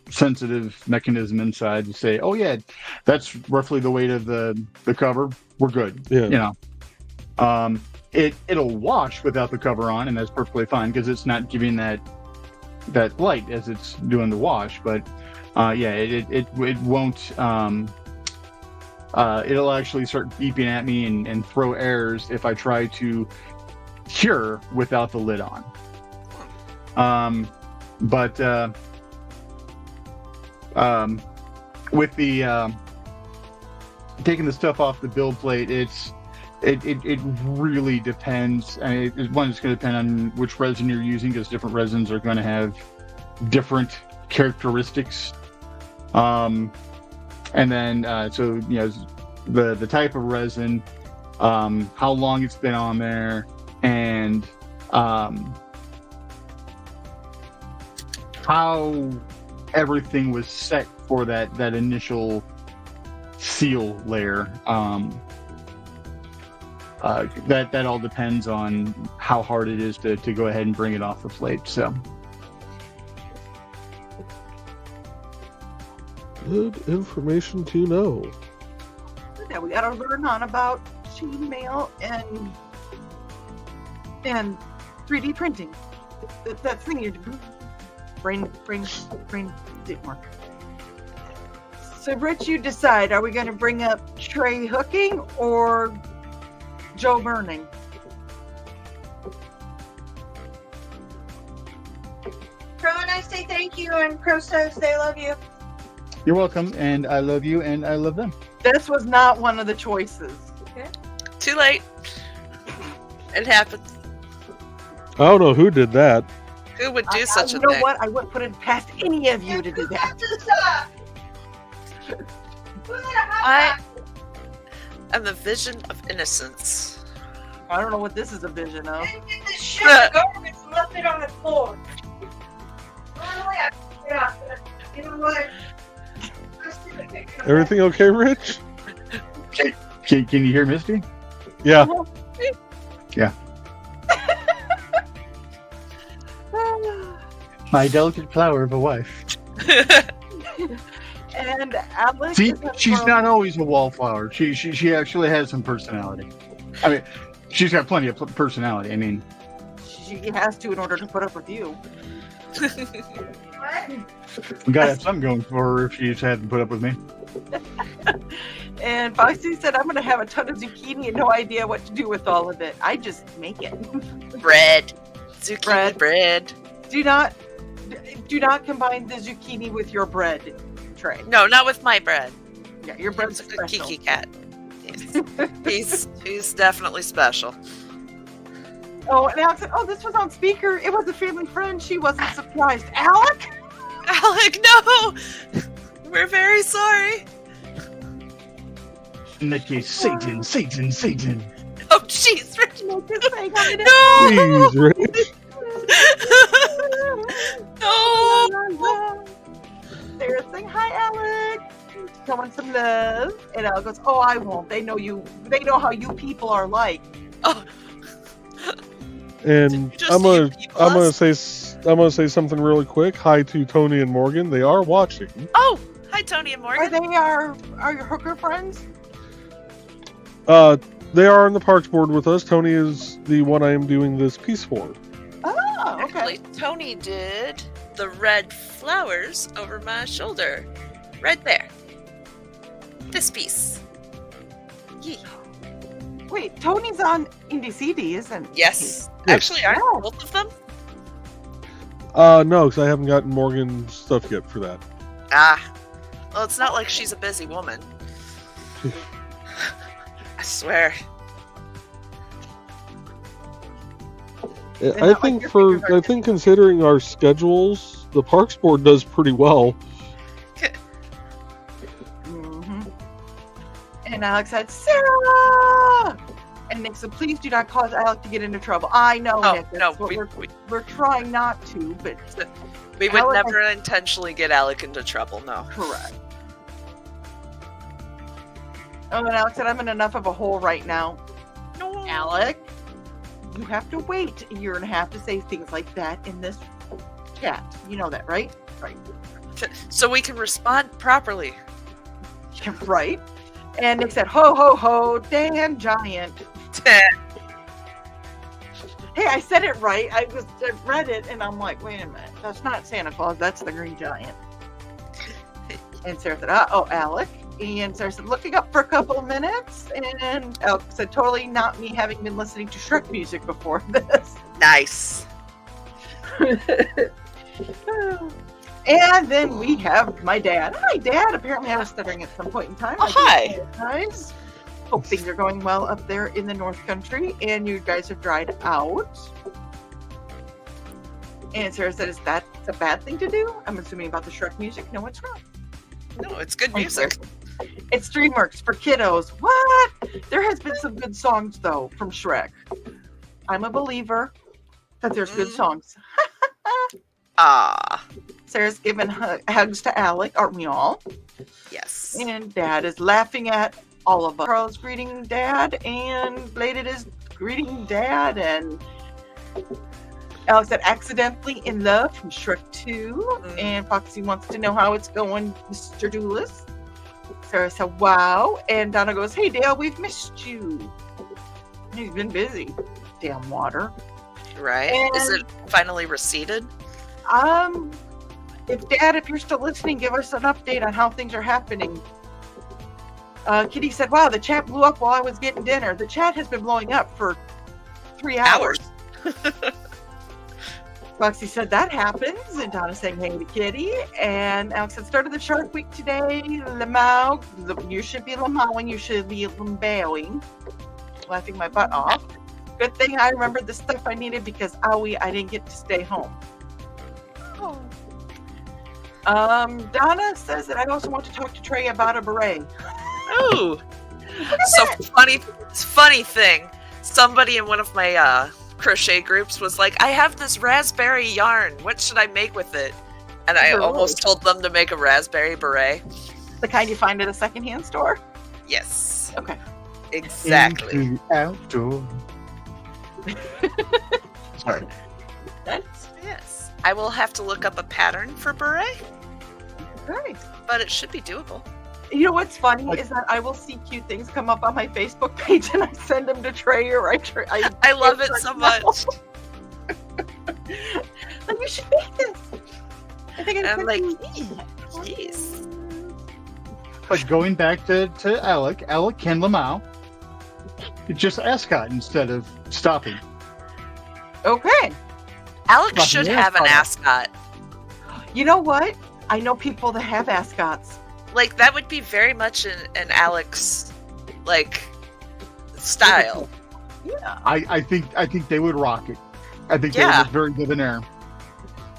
sensitive mechanism inside to say, oh yeah, that's roughly the weight of the cover. We're good. Yeah. You know, it'll wash without the cover on, and that's perfectly fine because it's not giving that light as it's doing the wash. But yeah, it won't. It'll actually start beeping at me and throw errors if I try to cure without the lid on. But with the taking the stuff off the build plate, it really depends. And it's going to depend on which resin you're using, because different resins are going to have different characteristics. And then so you know, the type of resin, how long it's been on there, and how everything was set for that initial seal layer. That all depends on how hard it is to go ahead and bring it off the plate. So Good information to know. Yeah, we gotta learn on about chain mail and 3D printing. That thing you brain didn't work. So Rich, you decide, are we gonna bring up tray hooking or Joe burning? Crow and I say thank you, and Crow says they love you. you're welcome, and I love you, and I love them. This was not one of the choices. Too late. It happens. I don't know who did that. Who would do such a you know thing? what? I wouldn't put it past any of you to do that. I am the vision of innocence. I don't know what this is a vision of. And get this shit of garbage and left it on the floor. Yeah, you know what? Everything okay, Rich? Can you hear Misty? Yeah. My delicate flower of a wife. And Alex. See, is she's from- not always a wallflower. She actually has some personality. I mean, she's got plenty of personality. I mean, She has to in order to put up with you. we gotta have something going for her if she's had to put up with me. And Foxy said, I'm going to have a ton of zucchini and no idea what to do with all of it. I just make it. Bread. Zucchini bread. Do not combine the zucchini with your bread tray. No, not with my bread. Yeah, your bread's It's a special. Kiki cat. Yes. he's definitely special. Oh, and Alex said, oh, this was on speaker. It was a family friend. She wasn't surprised. Alec? Alec, no! We're very sorry. In that case, Satan, Satan, Satan. Oh, jeez, Rich. Make this thing on the No! Jeez, Rich. No! Sarah saying, hi, Alec. Showing some love. And Alec goes, oh, I won't. They know you. They know how you people are like. Oh, And Just I'm gonna you I'm gonna plus? say something really quick. Hi to Tony and Morgan. They are watching. oh! Hi, Tony and Are Morgan. they our your hooker friends? They are on the Parks board with us. Tony is the one I am doing this piece for. Oh, okay. Actually, Tony did the red flowers over my shoulder. Right there. This piece. Yee. Wait, Tony's on Indie CD, isn't he? Yes. Yes. Actually, aren't Oh. both of them? No, because I haven't gotten Morgan's stuff yet for that. Ah. Well, it's not like she's a busy woman. I swear. I not like think your fingers are I think considering our schedules, the Parks board does pretty well. Mm-hmm. And Alex said, Sarah! And Nick said, please do not cause Alec to get into trouble. I know, Oh, Nick. That's no, what we we're trying not to, but would Alec has- never intentionally get Alec into trouble, no. correct. Oh, and Alex said, I'm in enough of a hole right now. No. Alec, you have to wait a year and a half to say things like that in this chat. You know that, right? Right. So we can respond properly. Yeah, right. And Nick said, ho, ho, ho, Dan Giant. Hey, I said it right. I read it and I'm like, wait a minute. That's not Santa Claus. That's the Green Giant. And Sarah said, oh, Alec. And Sarah said, looking up for a couple of minutes. And Alec said, totally not me having been listening to Shrek music before this. Nice. And then we have my dad. Hi, Dad. Apparently I was stuttering at some point in time. Oh, hi. Guys. Hope things are going well up there in the North Country and you guys have dried out. And Sarah said, is that a bad thing to do? I'm assuming about the Shrek music. No, it's not. No, it's good music. It's DreamWorks for kiddos. What? There has been some good songs, though, from Shrek. I'm a believer that there's good songs. Ah, Sarah's giving hugs to Alec, aren't we all? yes. And Dad is laughing at all of us. Carl's greeting Dad, and Bladed is greeting Dad, and Alex said, accidentally in love from Shrek 2, and Foxy wants to know how it's going, Mr. Doulis. Sarah said, wow, and Donna goes, hey, Dale, we've missed you. He's been busy. Damn water. Right? Is it finally receded? If you're still listening, give us an update on how things are happening. Kitty said, wow, the chat blew up while I was getting dinner. The chat has been blowing up for 3 hours. Foxy said, that happens. And Donna saying, hey to Kitty. And Alex said, started the Shark Week today. Lamau. You should be Lamauing. You should be Lambowing. Laughing my butt off. Good thing I remembered the stuff I needed because, owie, I didn't get to stay home. Donna says that I also want to talk to Trey about a beret. Oh, so funny thing. Somebody in one of my crochet groups was like, I have this raspberry yarn. What should I make with it? And I almost told them to make a raspberry beret. The kind you find at a secondhand store? Yes. Okay. Exactly. Into outdoor. Sorry. Yes. I will have to look up a pattern for beret, Right. but it should be doable. You know what's funny is that I will see cute things come up on my Facebook page and I send them to Trey or I love it so much. Like, you should make this. I think I'm like, jeez. jeez. But going back to Alec Ken Lamau, just Ascot instead of stopping. Okay. Alex Fucking should yes, have an Father. ascot. You know what? I know people that have ascots. Like, that would be very much an Alex, like, style. Yeah. I think they would rock it. I think they Yeah. would look very good in there.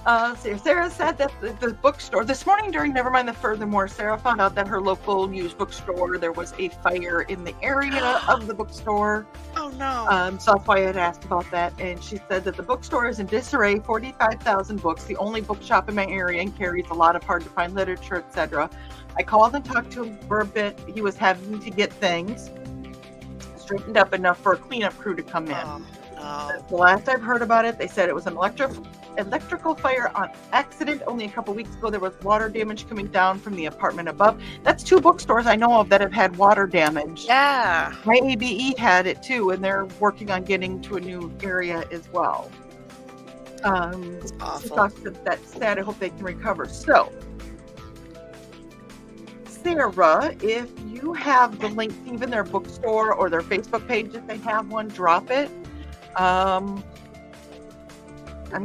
Sarah said that the bookstore this morning during Nevermind the Furthermore, Sarah found out that her local used bookstore, there was a fire in the area of the bookstore. Oh no. So that's why I had asked about that. And she said that the bookstore is in disarray, 45,000 books, the only bookshop in my area, and carries a lot of hard to find literature, etc. I called and talked to him for a bit. He was having to get things straightened up enough for a cleanup crew to come in. Oh, no. The last I've heard about it, they said it was an electrical fire on accident. Only a couple weeks ago, there was water damage coming down from the apartment above. That's 2 bookstores I know of that have had water damage. Yeah. My ABE had it too, and they're working on getting to a new area as well. It's She awful. thought that's sad. I hope they can recover. So, Sarah, if you have the link to even their bookstore or their Facebook page, if they have one, drop it. I'm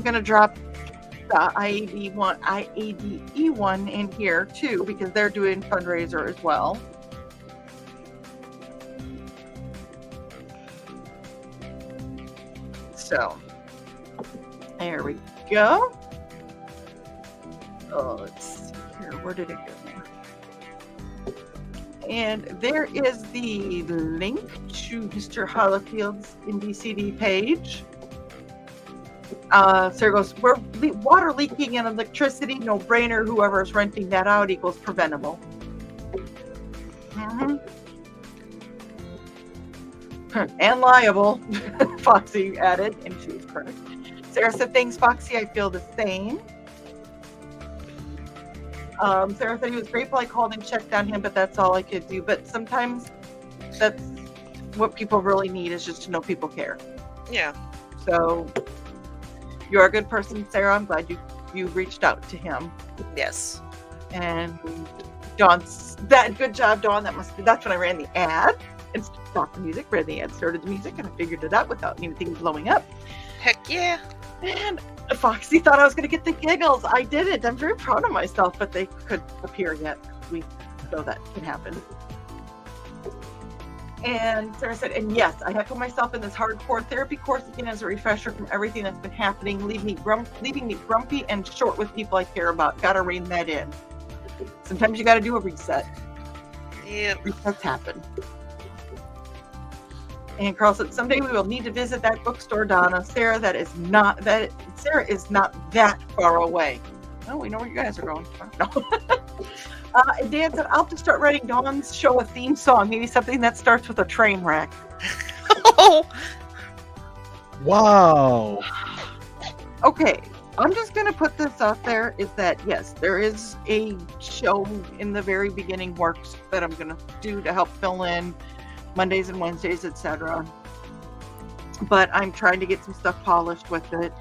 gonna drop the IADE one in here too, because they're doing fundraiser as well. So there we go. Oh, let's see here. Where did it go? And there is the link to Mr. Hollifield's IndieCD page. Sarah goes, we're water leaking and electricity, no brainer. Whoever's renting that out equals preventable. And liable, Foxy added, and she was correct. Sarah said, thanks, Foxy. I feel the same. Sarah said he was grateful I called and checked on him, but that's all I could do. But sometimes that's what people really need, is just to know people care. Yeah. So you're a good person, Sarah. I'm glad you reached out to him. Yes. And good job, Dawn. That's when I ran the ad and stopped the music, ran the ad, started the music, and I figured it out without anything blowing up. Heck yeah. And Foxy thought I was going to get the giggles. I didn't. I'm very proud of myself, but they could appear yet. We know that can happen. And Sarah said, and yes, I have put myself in this hardcore therapy course again as a refresher from everything that's been happening, leaving me grumpy and short with people I care about. Got to rein that in. Sometimes you got to do a reset. Yep. Resets happen. And Carl said, someday we will need to visit that bookstore, Donna. Sarah is not that far away. Oh, we know where you guys are going. No. And Dan said, I'll have to start writing Dawn's show a theme song. Maybe something that starts with a train wreck. Oh. Wow. Okay, I'm just going to put this out there, is that, yes, there is a show in the very beginning works that I'm going to do to help fill in Mondays and Wednesdays, etc. But I'm trying to get some stuff polished with it.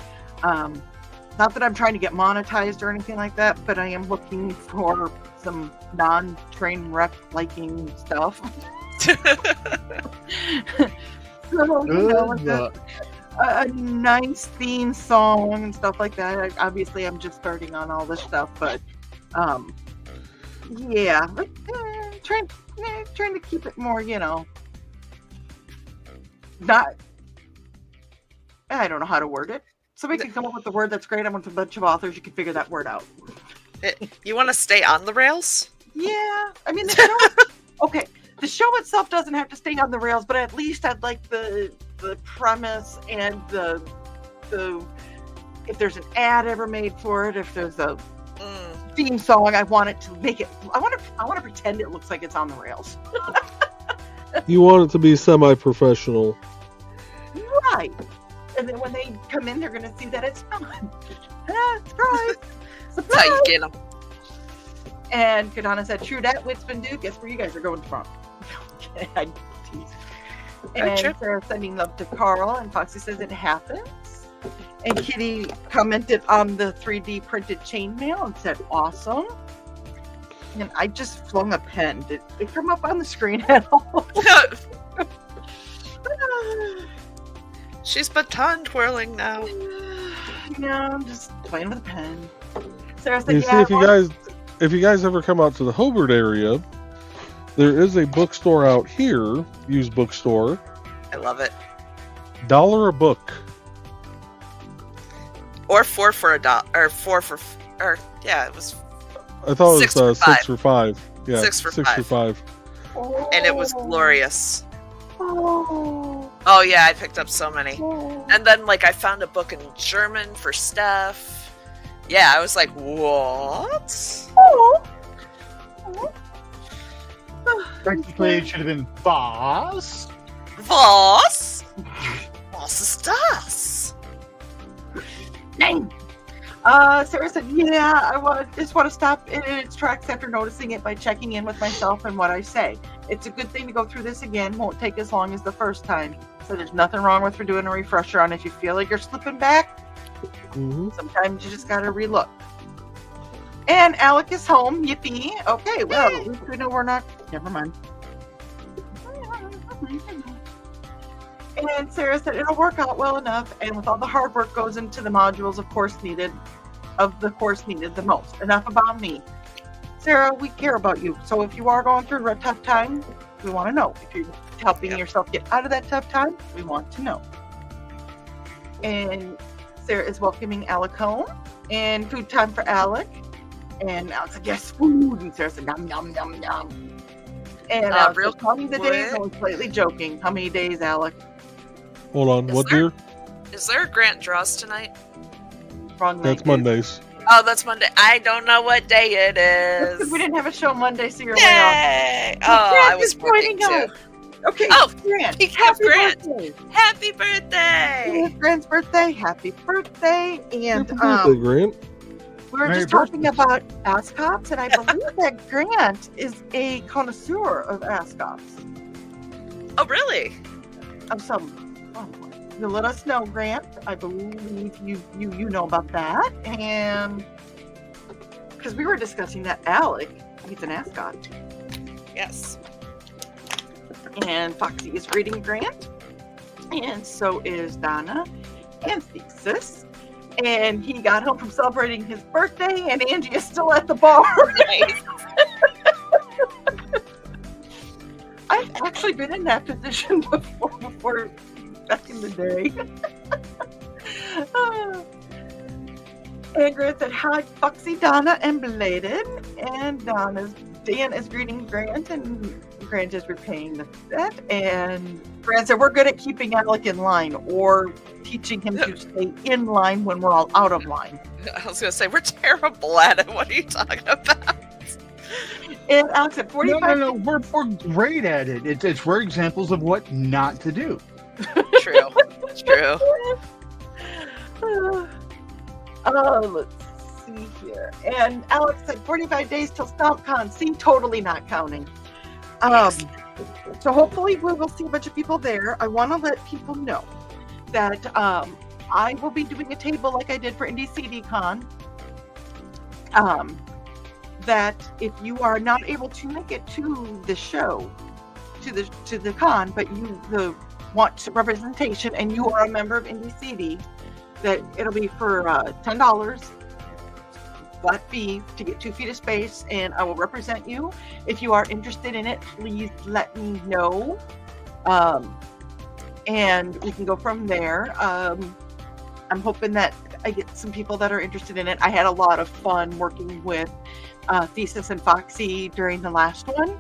Not that I'm trying to get monetized or anything like that, but I am looking for some non-train wreck liking stuff. So, you know, like a nice theme song and stuff like that. Obviously, I'm just starting on all this stuff, but yeah, trying to keep it more, you know, not. I don't know how to word it. Somebody can come up with a word that's great. I'm with a bunch of authors. You can figure that word out. You want to stay on the rails? Yeah, I mean, the show, okay. The show itself doesn't have to stay on the rails, but at least I'd like the premise and the if there's an ad ever made for it, if there's a theme song, I want it to make it. I want to pretend it looks like it's on the rails. You want it to be semi-professional. Right. And then when they come in, they're going to see that it's not. Surprise! That's how you get them. And Kadana said, true that, Witzman Duke. Guess where you guys are going from? I tease. And Sarah sending love to Carl, and Foxy says it happens. And Kitty commented on the 3D printed chainmail and said, awesome. And I just flung a pen. Did it come up on the screen at all? She's baton twirling now. Yeah, I'm just playing with a pen. Sarah said, You see, if you guys ever come out to the Hobart area, there is a bookstore out here, used bookstore. I love it. $1 a book. Or 4 for a dollar, or 4 for, or yeah, it was, I thought it 6 was for 6 for 5. Yeah, 6 for 6 for 5. and it was glorious. Oh. Oh yeah, I picked up so many. Oh. And then like I found a book in German for Steph. Yeah, I was like, what? Oh. Technically, it should have been boss. Was? Was ist das? Name. Sarah said, yeah, just want to stop in its tracks after noticing it by checking in with myself and what I say. It's a good thing to go through this again. Won't take as long as the first time. So there's nothing wrong with doing a refresher on if you feel like you're slipping back. Mm-hmm. Sometimes you just gotta relook. And Alec is home. Yippee. Okay, well, at least we know we're not. Never mind. And Sarah said it'll work out well enough, and with all the hard work goes into the modules of course needed the most. Enough about me. Sarah, we care about you. So if you are going through a tough time, we want to know. If you're helping yourself get out of that tough time, we want to know. And Sarah is welcoming Alec home, and food time for Alec. And Alec said, yes, food. And Sarah said, nom, nom, nom, nom. And Alec real said, counting the days, quick. I was slightly joking. How many days, Alec? Hold on. Is What there- dear? Is there a Grant Draws tonight? Wrong night. That's dude. Mondays. Oh, that's Monday. I don't know what day it Because is. we didn't have a show Monday, so you're way off. Yay! Oh, Grant I was is working joining too. us. Okay, Oh, Grant. speaking of Happy Grant. birthday. Happy birthday! It's Grant's birthday. Happy birthday. And Happy birthday, Grant. we were Merry just talking birthday. about ascops, and I believe that Grant is a connoisseur of ascops. Oh, really? Of some. You'll let us know, Grant. I believe you know about that. And because we were discussing that Alec, he's an ascot. Yes. And Foxy is reading Grant. And so is Donna and Thesis. And he got home from celebrating his birthday, and Angie is still at the bar. Nice. I've actually been in that position before back in the day. And Grant said, hi, Foxy, Donna, and Belated. And Dan is greeting Grant, and Grant is repaying the debt. And Grant said, we're good at keeping Alec in line, or teaching him to stay in line when we're all out of line. I was going to say, we're terrible at it. What are you talking about? And Alec said, 45 No. We're great at it. We're examples of what not to do. True. True. Let's see here. And Alex said 45 days till StompCon. See, totally not counting. So hopefully we will see a bunch of people there. I want to let people know that I will be doing a table like I did for Indie CD Con. That if you are not able to make it to the show, to the con, but you want representation and you are a member of Indie CD, that it'll be for $10 flat fee to get 2 feet of space, and I will represent you. If you are interested in it, please let me know, and we can go from there. I'm hoping that I get some people that are interested in it. I had a lot of fun working with Thesis and Foxy during the last one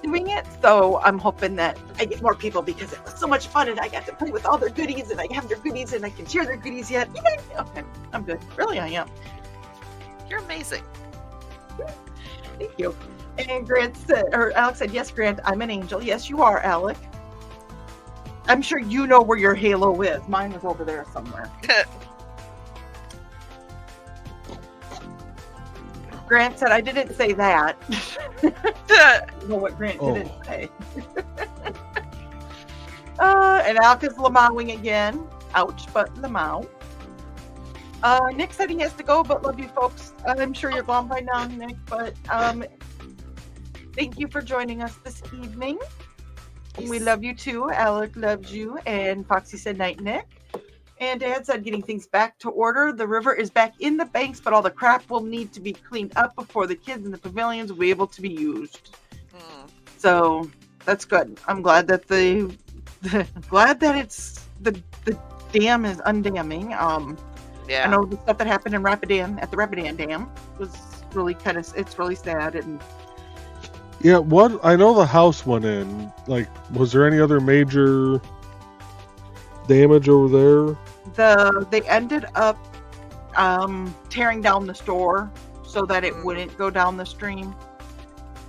doing it, so I'm hoping that I get more people because it was so much fun and I got to play with all their goodies and I have their goodies and I can share their goodies yet. Okay, I'm good. Really, I am. You're amazing. Thank you. And Grant said, or Alex said, yes, Grant, I'm an angel. Yes, you are, Alec. I'm sure you know where your halo is. Mine was over there somewhere. Grant said, I didn't say that. You know what Grant didn't say. And Alec is lamowing again. Ouch, but lamau. Nick said he has to go, but love you folks. I'm sure you're gone by now, Nick, but thank you for joining us this evening. We love you too. Alec loves you. And Foxy said night, Nick. And Dad said getting things back to order. The river is back in the banks, but all the crap will need to be cleaned up before the kids in the pavilions will be able to be used. So that's good. I'm glad that glad that it's the dam is undamming. Yeah. I know the stuff that happened in Rapidan at the Rapidan Dam was really it's really sad. And Yeah, what I know the house went in. Like, was there any other major damage over there? they ended up tearing down the store so that it wouldn't go down the stream.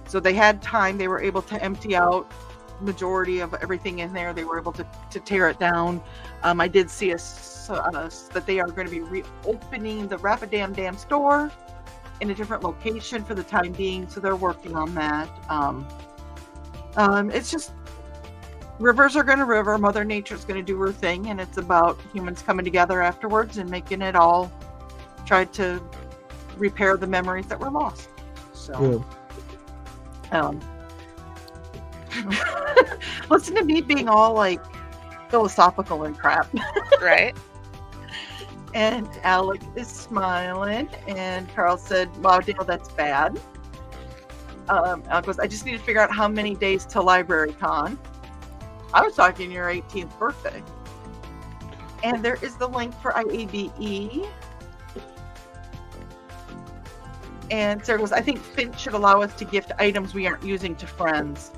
So they had time. They were able to empty out majority of everything in there. They were able to tear it down. I did see that they are going to be reopening the Rapidan Dam store in a different location for the time being. So they're working on that. It's just rivers are going to river. Mother Nature's going to do her thing, and it's about humans coming together afterwards and making it all try to repair the memories that were lost. So, listen to me being all like philosophical and crap. Right. And Alec is smiling, and Carl said, "Wow, Dale, that's bad." Alec goes, "I just need to figure out how many days till Library Con." I was talking your 18th birthday. And there is the link for IABE. And Sarah goes, "I think Finch should allow us to gift items we aren't using to friends."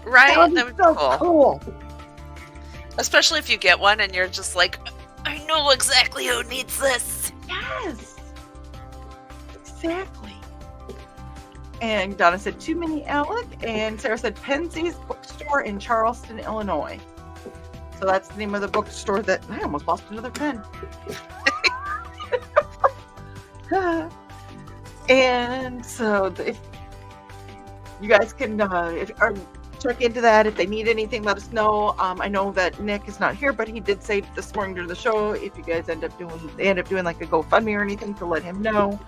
Right? That would be so cool. Especially if you get one and you're just like, I know exactly who needs this. Yes. Exactly. And Donna said, "Too many, Alec." And Sarah said, "Pensie's Bookstore in Charleston, Illinois." So that's the name of the bookstore that I almost lost another pen. And so if you guys can check into that. If they need anything, let us know. I know that Nick is not here, but he did say this morning during the show, if you guys end up doing like a GoFundMe or anything, to let him know.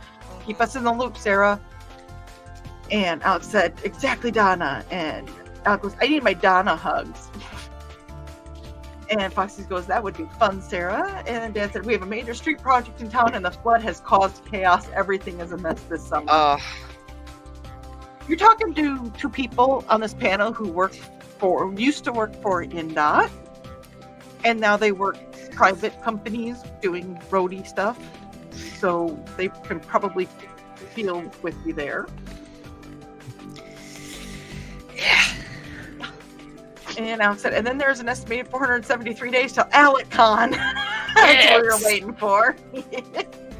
Keep us in the loop, Sarah. And Alex said, "Exactly, Donna." And Alex goes, "I need my Donna hugs." And Foxy goes, "That would be fun, Sarah." And Dad said, "We have a major street project in town, and the flood has caused chaos. Everything is a mess this summer." You're talking to two people on this panel who used to work for INDOT, and now they work private companies doing roadie stuff. So they can probably feel with you there. Yeah. And Alex said, "And then there's an estimated 473 days till AlecCon." That's what we were waiting for.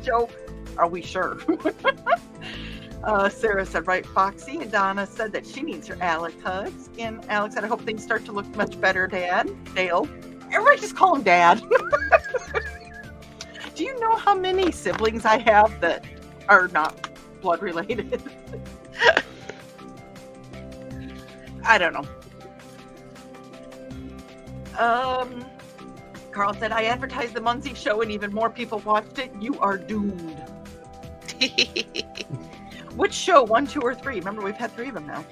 Joke. Are we sure? Sarah said, "Right, Foxy." And Donna said that she needs her Alec hugs. And Alex said, "I hope things start to look much better, Dad." Dale. Everybody just call him Dad. Do you know how many siblings I have that are not blood related? I don't know. Carl said, "I advertised the Muncie show and even more people watched it. You are doomed." Which show? 1, 2, or 3? Remember, we've had 3 of them now.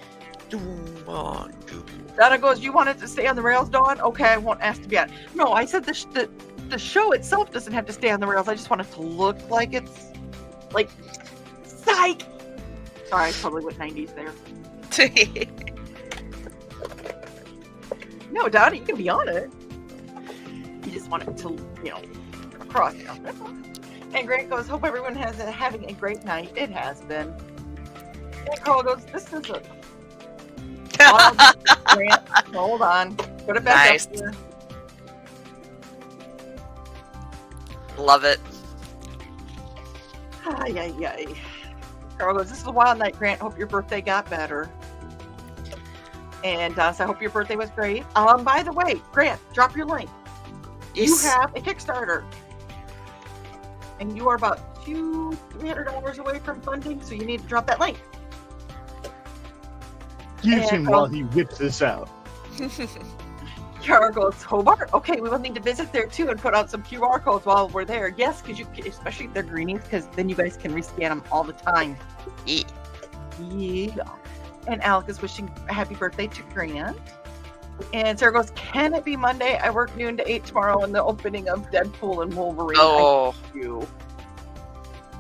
Donna goes, "You want it to stay on the rails, Dawn? Okay, I won't ask to be on." No, I said the show itself doesn't have to stay on the rails. I just want it to look like it's like psych. Sorry, I totally went 90s there. No, Donna, you can be on it. You just want it to, cross. And Grant goes, "Hope everyone has having a great night." It has been. And Carl goes, "This is a Grant, hold on. Put it back Nice. up here." Love it. Ay. Carl goes, "This is a wild night, Grant. Hope your birthday got better." And so I hope your birthday was great. By the way, Grant, drop your link. Yes. You have a Kickstarter. And you are about $200-300 away from funding, so you need to drop that link. Use him while he whips this out. Carol goes, "Hobart? Okay, we will need to visit there too and put out some QR codes while we're there." Yes, because especially if they're greenies, because then you guys can rescan them all the time. Yeah. And Alec is wishing a happy birthday to Grant. And Sarah goes, "Can it be Monday? I work noon to 8 tomorrow in the opening of Deadpool and Wolverine." Oh. I hate you.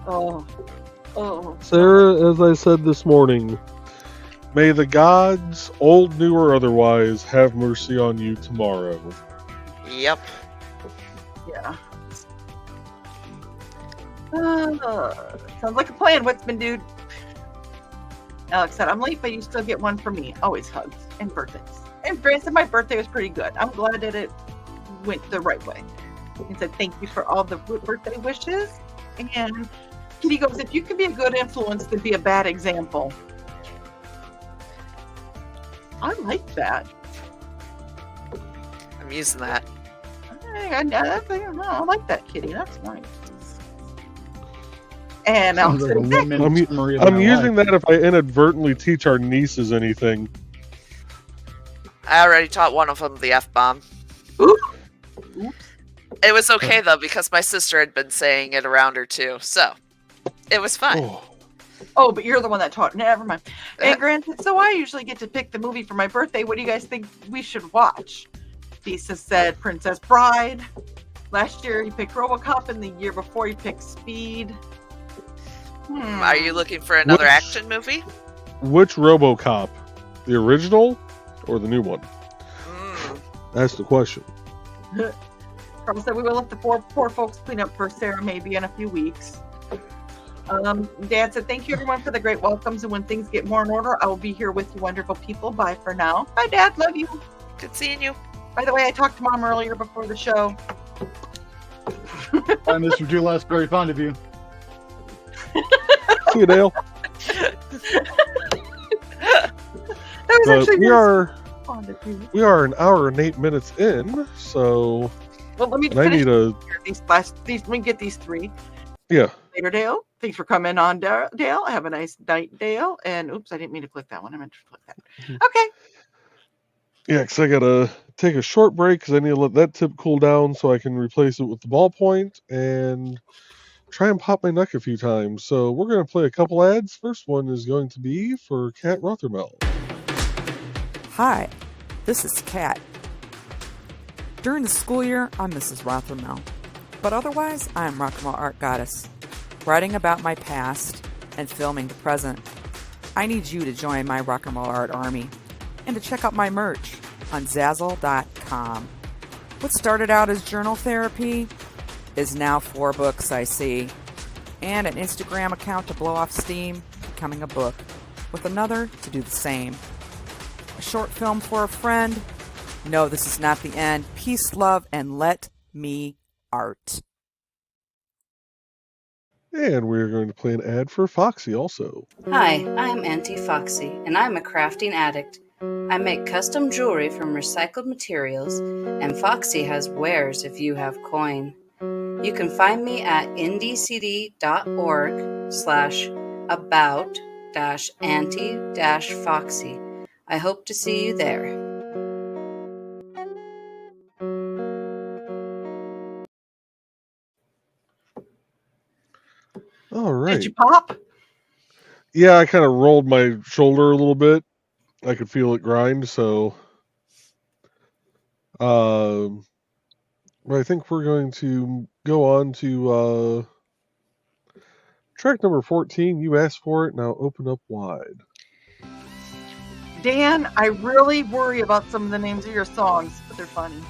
Oh. Sarah, as I said this morning, may the gods, old, new, or otherwise, have mercy on you tomorrow. Yep. Yeah. Sounds like a plan, Woodsman dude. Alex said, I'm late, but you still get one from me. Always hugs and birthdays. And Brand said, my birthday was pretty good. I'm glad that it went the right way. He said, thank you for all the birthday wishes. And Kitty goes, if you could be a good influence, to be a bad example. I like that. I'm using that. I like that, Kitty. That's nice. And Sounds like a Alex said, one-minute summary of I'm my using life. that if I inadvertently teach our nieces anything. I already taught one of them the F-bomb. Oops. It was okay, though, because my sister had been saying it around her, too. So, it was fine. Oh, but you're the one that taught. Never mind. And granted, so I usually get to pick the movie for my birthday. What do you guys think we should watch? Lisa said Princess Bride. Last year he picked RoboCop, and the year before he picked Speed. Are you looking for another action movie? Which RoboCop? The original or the new one? That's the question. Carl said we will let the poor folks clean up for Sarah maybe in a few weeks. Dad said, thank you everyone for the great welcomes, and when things get more in order, I will be here with you wonderful people. Bye for now. Bye, Dad. Love you. Good seeing you. By the way, I talked to Mom earlier before the show. I missed you too last. Very fond of you. See you, Dale. That was actually we really fond of you. are an hour and 8 minutes in, so Well, let me and I finish need a these. Let me get these three. yeah. Later, Dale. Thanks for coming on, Dale. Have a nice night, Dale. And oops, I didn't mean to click that one. I meant to click that. Okay. Yeah, because I gotta take a short break because I need to let that tip cool down so I can replace it with the ballpoint and try and pop my neck a few times. So we're gonna play a couple ads. First one is going to be for Kat Rothermel. Hi, this is Kat. During the school year, I'm Mrs. Rothermel, but otherwise, I'm Rock and Roll Art Goddess, writing about my past and filming the present. I need you to join my Rock and Roll Art army and to check out my merch on Zazzle.com. What started out as journal therapy is now 4 books, I see, and an Instagram account to blow off steam, becoming a book, with another to do the same. A short film for a friend. No, this is not the end. Peace, love, and let me art. And we're going to play an ad for Foxy also. Hi, I'm Auntie Foxy, and I'm a crafting addict. I make custom jewelry from recycled materials, and Foxy has wares if you have coin. You can find me at indiecity.org/about-auntie-foxy. I hope to see you there. All right. Did you pop? Yeah, I kind of rolled my shoulder a little bit. I could feel it grind, so but I think we're going to go on to track number 14. You asked for it, now open up wide. Dan, I really worry about some of the names of your songs, but they're funny.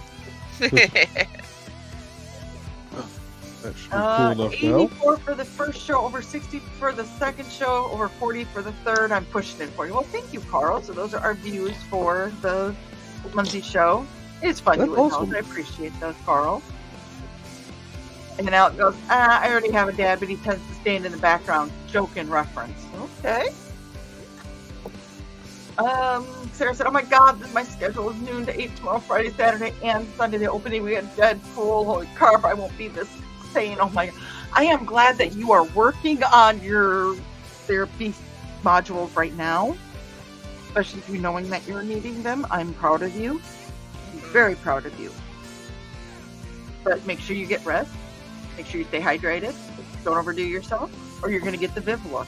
That should be cool enough now. 84 for the first show, over 60 for the second show, over 40 for the third. I'm pushing it for you. Well, thank you, Carl. So those are our views for the Monday show. It's fun That's doing awesome. those. I appreciate those, Carl. And then Alec goes, I already have a dad, but he tends to stand in the background. Joke and reference. Okay. Sarah said, oh my God, my schedule is noon to 8 tomorrow, Friday, Saturday, and Sunday. The opening, we had Deadpool. Holy carp, I won't be this sane. Oh my, I am glad that you are working on your therapy modules right now, especially if you knowing that you're needing them. I'm proud of you. I'm very proud of you. But make sure you get rest. Make sure you stay hydrated. Don't overdo yourself, or you're going to get the Viv look.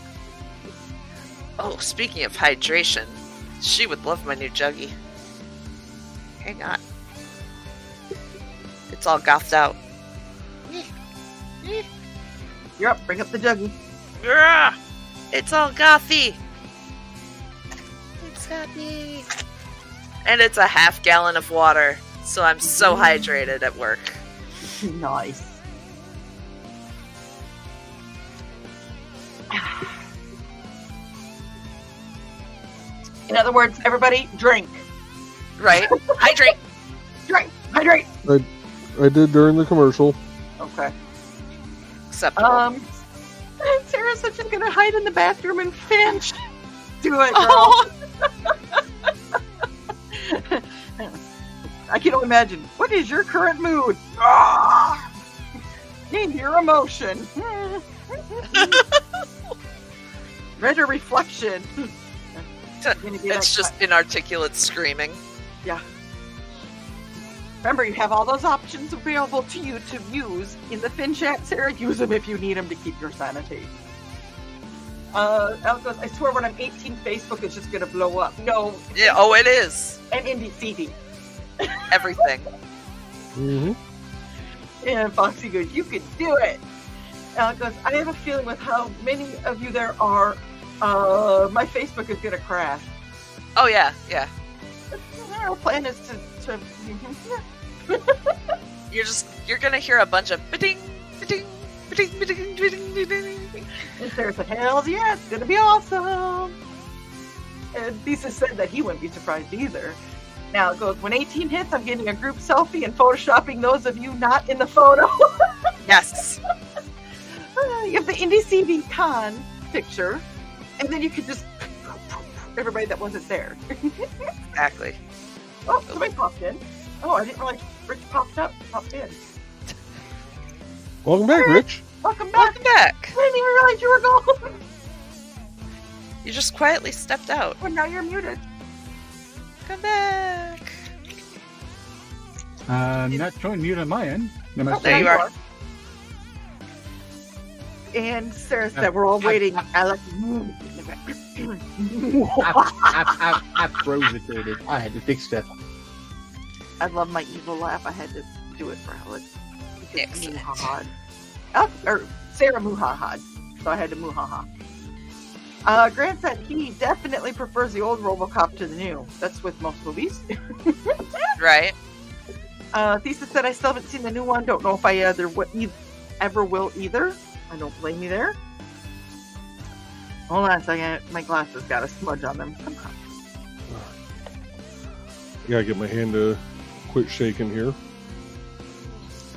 Oh, speaking of hydration, she would love my new juggie. Hang on. It's all gothed out. You're up. Bring up the juggie. Grr! It's all gothy. It's gothy. And it's a half gallon of water, so I'm so hydrated at work. Nice. In other words, everybody drink. Right? Hydrate. Drink. Hydrate. I did during the commercial. Okay. Acceptable. Sarah said she's gonna hide in the bathroom and Finch. Do it, girl. Oh, I can only imagine. What is your current mood? Ah! Name your emotion. Read a reflection. it's just inarticulate screaming. Yeah. Remember, you have all those options available to you to use in the Fin chat, Sarah. Use them if you need them to keep your sanity. Al goes, I swear when I'm 18, Facebook is just going to blow up. No. Yeah. Oh, it is. And Indie CD. Everything. Mm-hmm. And Foxy goes, you can do it. Al goes, I have a feeling with how many of you there are, my Facebook is going to crash. Oh, yeah. Yeah. Our plan is to You're gonna hear a bunch of ba-ding, ba-ding, ba-ding, ba-ding, ba-ding, ba-ding. And Sarah said, hells yeah, it's gonna be awesome. And Lisa said that he wouldn't be surprised either. Now it goes, when 18 hits, I'm getting a group selfie and photoshopping those of you not in the photo. Yes. You have the Indie CV Con picture, and then you could just everybody that wasn't there. Exactly. Oh, somebody popped in. Oh, I didn't realize Rich popped in. Welcome back, Rich. Welcome back. Welcome back. I didn't even realize you were gone. You just quietly stepped out. Well, now you're muted. Come back. Not showing mute on my end. Am I Oh, there you are. And Sarah said, we're all waiting. Alex. I froze it, David. I had to fix that. I love my evil laugh. I had to do it for Alex. Excellent. Or Sarah muhahad. So I had to muhaha. Grant said he definitely prefers the old RoboCop to the new. That's with most movies. Right. Thesis said I still haven't seen the new one. Don't know if I ever will either. I don't blame you there. Hold on a second. My glasses got a smudge on them somehow. Gotta get my hand to quit shaking here.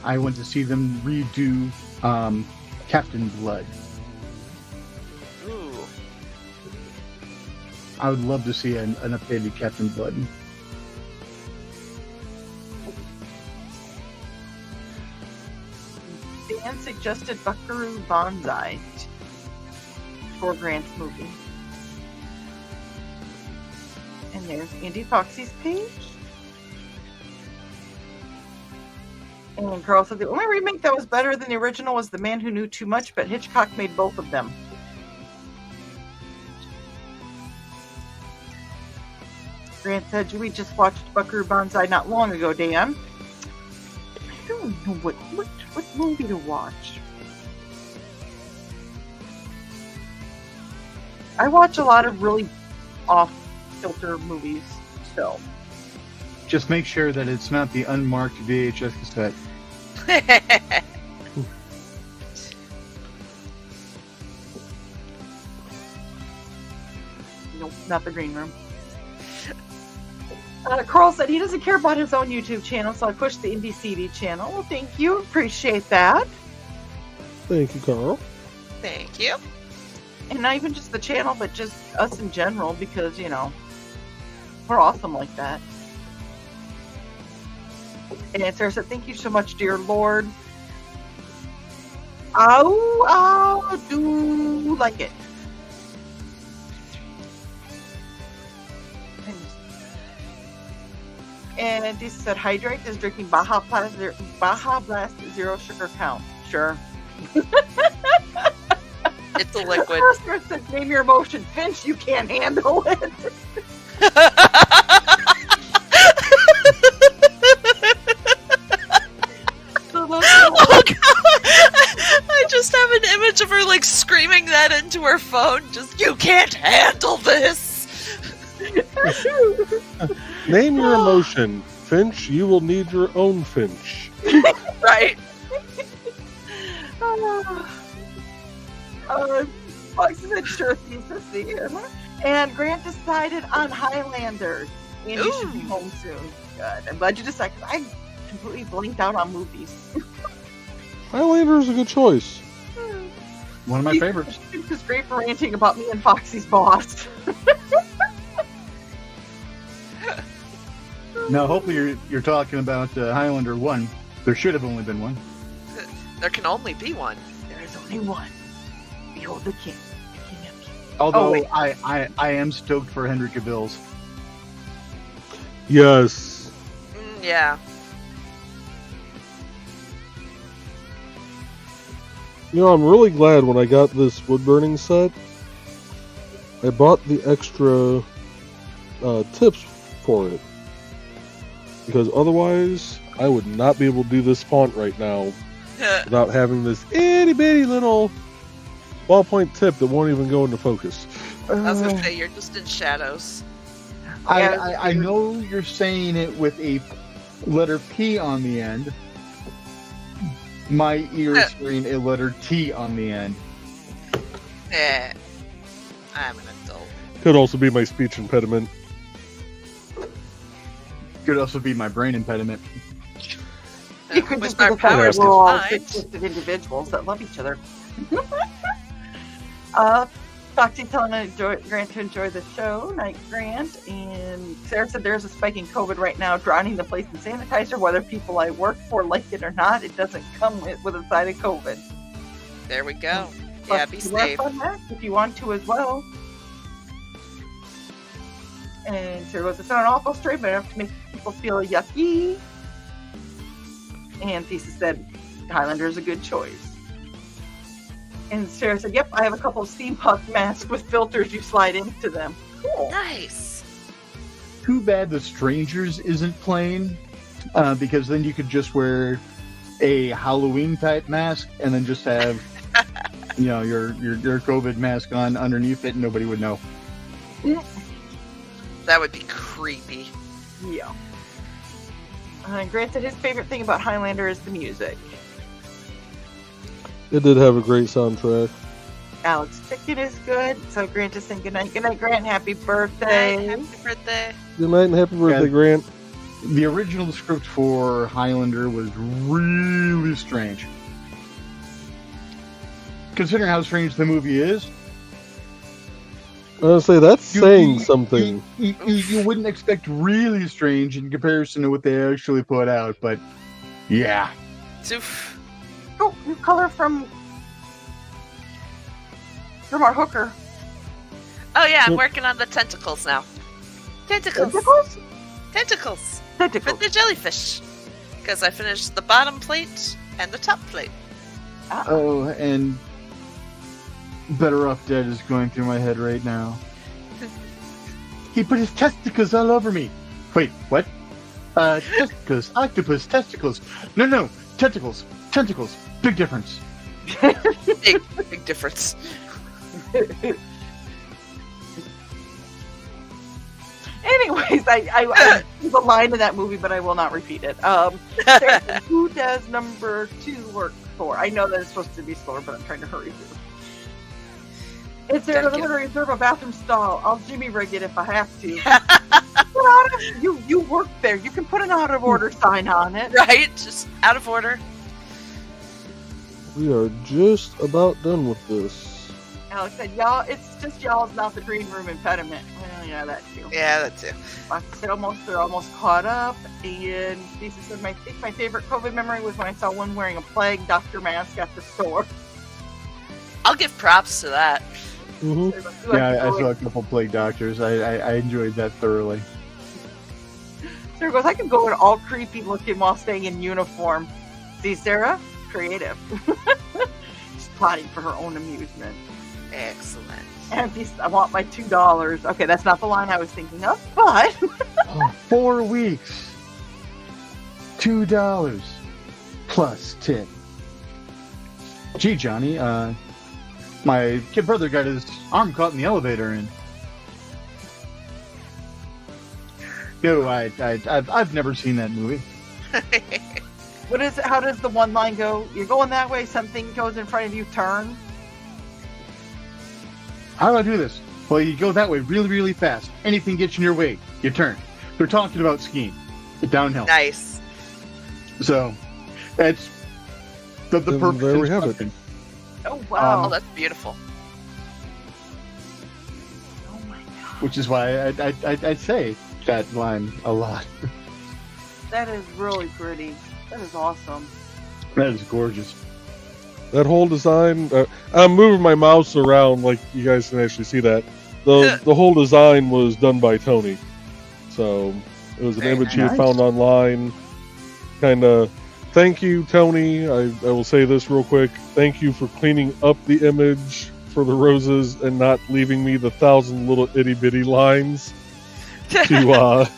I went to see them redo Captain Blood. Ooh. I would love to see an updated Captain Blood. Dan suggested Buckaroo Banzai for Grant's movie. And there's Andy Foxy's page. And Carl said the only remake that was better than the original was The Man Who Knew Too Much, but Hitchcock made both of them. Grant said, we just watched Buckaroo Banzai not long ago, Dan. I don't know what movie to watch. I watch a lot of really off-kilter movies, so. Just make sure that it's not the unmarked VHS cassette. Nope, not the green room. Carl said he doesn't care about his own YouTube channel, so I pushed the Indie CD channel. Well, thank you. Appreciate that. Thank you, Carl. Thank you. And not even just the channel, but just us in general, because, you know, we're awesome like that. And Sarah said, thank you so much, dear Lord. I do like it. And this said, hydrate is drinking Baja Blast Zero Sugar Count. Sure. It's a liquid. First said, name your emotion. Finch, you can't handle it. Oh god! I just have an image of her like screaming that into her phone. Just, you can't handle this. Name your emotion. Finch, you will need your own Finch. Right. Fox said, sure, thesis. And Grant decided on Highlander. And you should be home soon. Good. I'm glad you decided. I completely blinked out on movies. Highlander is a good choice. One of my favorites. It was great for ranting about me and Foxy's boss. Now, hopefully you're talking about Highlander 1. There should have only been one. There can only be one. There is only one. Behold the king. The king of kings. Although wait. I am stoked for Henry Cavill's. Yes. Yeah. You know, I'm really glad when I got this wood burning set, I bought the extra tips for it. Because otherwise, I would not be able to do this font right now without having this itty bitty little ballpoint tip that won't even go into focus. I was gonna say, you're just in shadows. I know you're saying it with a letter P on the end. My ear is hearing a letter T on the end. I'm an adult. Could also be my speech impediment. Could also be my brain impediment. You could With just our be the fact powers that we're all combined. twisted individuals that love each other. Foxy telling Grant to enjoy the show. Night, Grant. And Sarah said there's a spike in COVID right now, drowning the place in sanitizer. Whether people I work for like it or not, it doesn't come with a side of COVID. There we go. Plus, Yeah, be you wear a safe. fun mask if you want to as well. And Sarah goes, it's not an awful straight, but enough to make people feel yucky. And Thesis said, Highlander is a good choice. And Sarah said, yep, I have a couple of steampunk masks with filters you slide into them. Cool. Nice. Too bad The Strangers isn't playing, because then you could just wear a Halloween type mask and then just have, your COVID mask on underneath it, and nobody would know. That would be creepy. Yeah. And Grant said his favorite thing about Highlander is the music. It did have a great soundtrack. Alex Chicken is good. So Grant is saying goodnight. Good night, Grant. Happy birthday. Happy birthday. Good night and happy birthday, Yeah. Grant. The original script for Highlander was really strange. Considering how strange the movie is, I was gonna say that's You- saying you- something. you wouldn't expect really strange in comparison to what they actually put out, but yeah. Oof. Oh, new color from our hooker. Oh yeah, I'm Yep. working on the tentacles now. Tentacles. Tentacles? Tentacles. For Tentacles. the jellyfish. Because I finished the bottom plate and the top plate. Oh, and Better Off Dead is going through my head right now. He put his testicles all over me. Wait, what? Testicles, octopus, testicles. No, tentacles, tentacles. Big difference. Big difference. Anyways, I there's a line in that movie, but I will not repeat it. Sarah, who does number 2 work for? I know that it's supposed to be slower, but I'm trying to hurry through. Is there Gotta another get- to reserve a bathroom stall? I'll jimmy rig it if I have to. You work there. You can put an out of order sign on it. Right? Just out of order. We are just about done with this. Alex said, y'all, it's just y'all's not the green room impediment. Well, yeah, that too. Yeah, that too. I said they're almost caught up. And Lisa said, I think my favorite COVID memory was when I saw one wearing a plague doctor mask at the store. I'll give props to that. Hmm. Yeah, I saw a couple plague doctors. I enjoyed that thoroughly. Sarah goes, I can go in all creepy looking while staying in uniform. See, Sarah? Creative. Just plotting for her own amusement. Excellent. And I want my $2. Okay, that's not the line I was thinking of, but 4 weeks. $2 plus tip. Gee, Johnny, my kid brother got his arm caught in the elevator, and I've never seen that movie. what is it? How does the one line go? You're going that way, something goes in front of you, turn. How do I do this? Well, you go that way really, really fast. Anything gets in your way, you turn. They're talking about skiing. Downhill. Nice. So, that's the Then perfect there we have it. instruction. Oh wow! Oh, that's beautiful. Oh my god, Which is why I say that line a lot. that is really pretty. That is awesome. That is gorgeous. That whole design, I'm moving my mouse around like you guys can actually see that. The whole design was done by Tony. So it was an Very image he had nice. found online. Kind of, thank you, Tony. I will say this real quick. Thank you for cleaning up the image for the roses and not leaving me the 1,000 little itty bitty lines to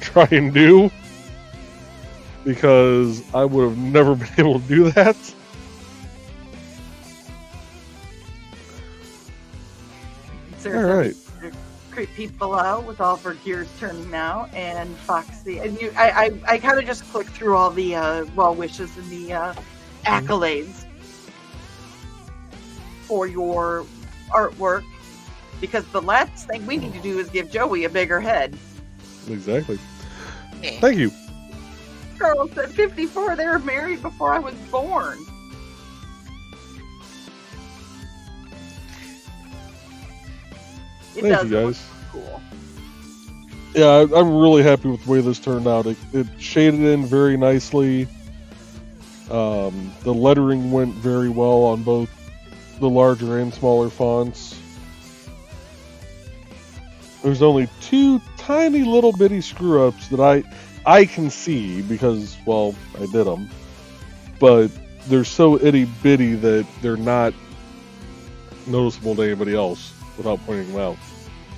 try and do. Because I would have never been able to do that. All right. Creep people out with all of her gears turning now, and Foxy. And I kind of just clicked through all the well wishes and the accolades for your artwork, because the last thing we need to do is give Joey a bigger head. Exactly. Yeah. Thank you. Girl said 54. They were married before I was born. It Thank does you, look guys. cool. Yeah, I'm really happy with the way this turned out. It shaded in very nicely. The lettering went very well on both the larger and smaller fonts. There's only two tiny little bitty screw-ups that I can see because, well, I did them. But they're so itty-bitty that they're not noticeable to anybody else without pointing them out.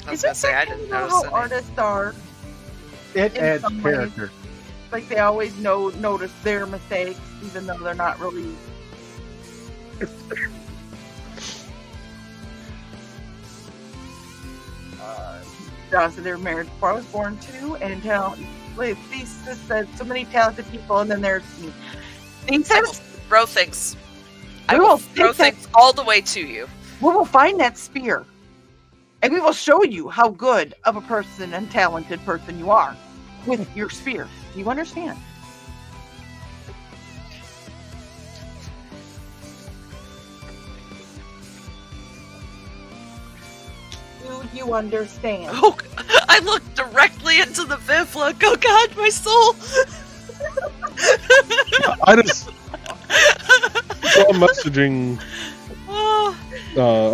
I was gonna say I didn't notice how any. artists are. It In adds some ways. character. Like they always notice their mistakes, even though they're not really. So they were married before I was born too, and thesis said so many talented people, and then there's me. I will Thesis, throw things. I We will will throw take that- things all the way to you. we will find that spear, and we will show you how good of a person and talented person you are with your spear. Do you understand? Do you understand? Oh, I looked directly into the Viv look. Oh God, my soul. I just saw messaging. Oh,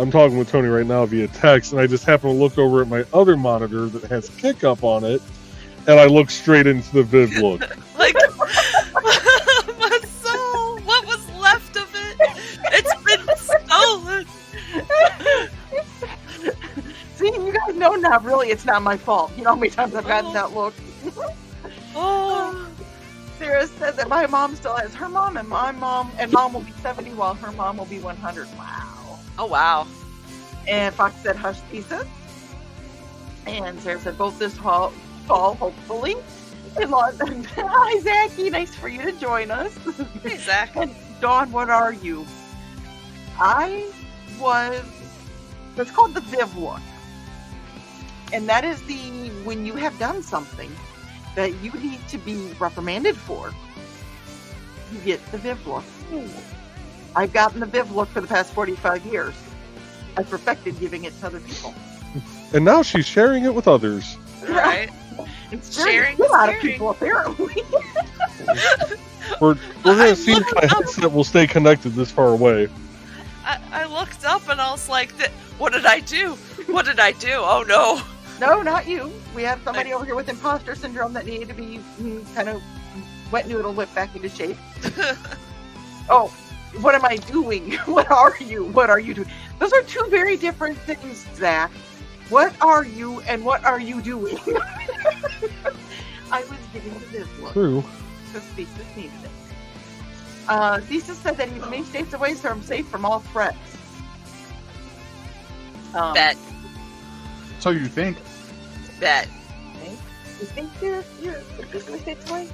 I'm talking with Tony right now via text, and I just happen to look over at my other monitor that has Kick Up on it, and I look straight into the Viv look. like my soul. What was left of it? It's been stolen. See, you guys know now, really, it's not my fault. You know how many times I've gotten that look? Oh, Sarah said that my mom still has her mom, and my mom, and mom will be 70 while her mom will be 100. Wow. oh wow. And Fox said, hush, pieces. And Sarah said, both this fall, hopefully. And hi, Zachy, nice for you to join us. Hey Zach. And Dawn, what are you? I was, it's called the Viv look. And that is when you have done something that you need to be reprimanded for, you get the Viv look. I've gotten the Viv look for the past 45 years. I perfected giving it to other people. And now she's sharing it with others. Right. It's Sharing a lot of is caring. people, apparently. We're gonna see if my headset will stay connected this far away. I looked up and I was like, what did I do? What did I do? Oh no. No, not you. We have somebody over here with imposter syndrome that needed to be kind of wet noodle whipped back into shape. Oh, what am I doing? What are you? What are you doing? Those are two very different things, Zach. What are you and what are you doing? I was giving the Viv look True. because Thesis needed it. Thesis said that he's many states away, so I'm safe from all threats. Bet. So you think? Bet. You think you're many states away?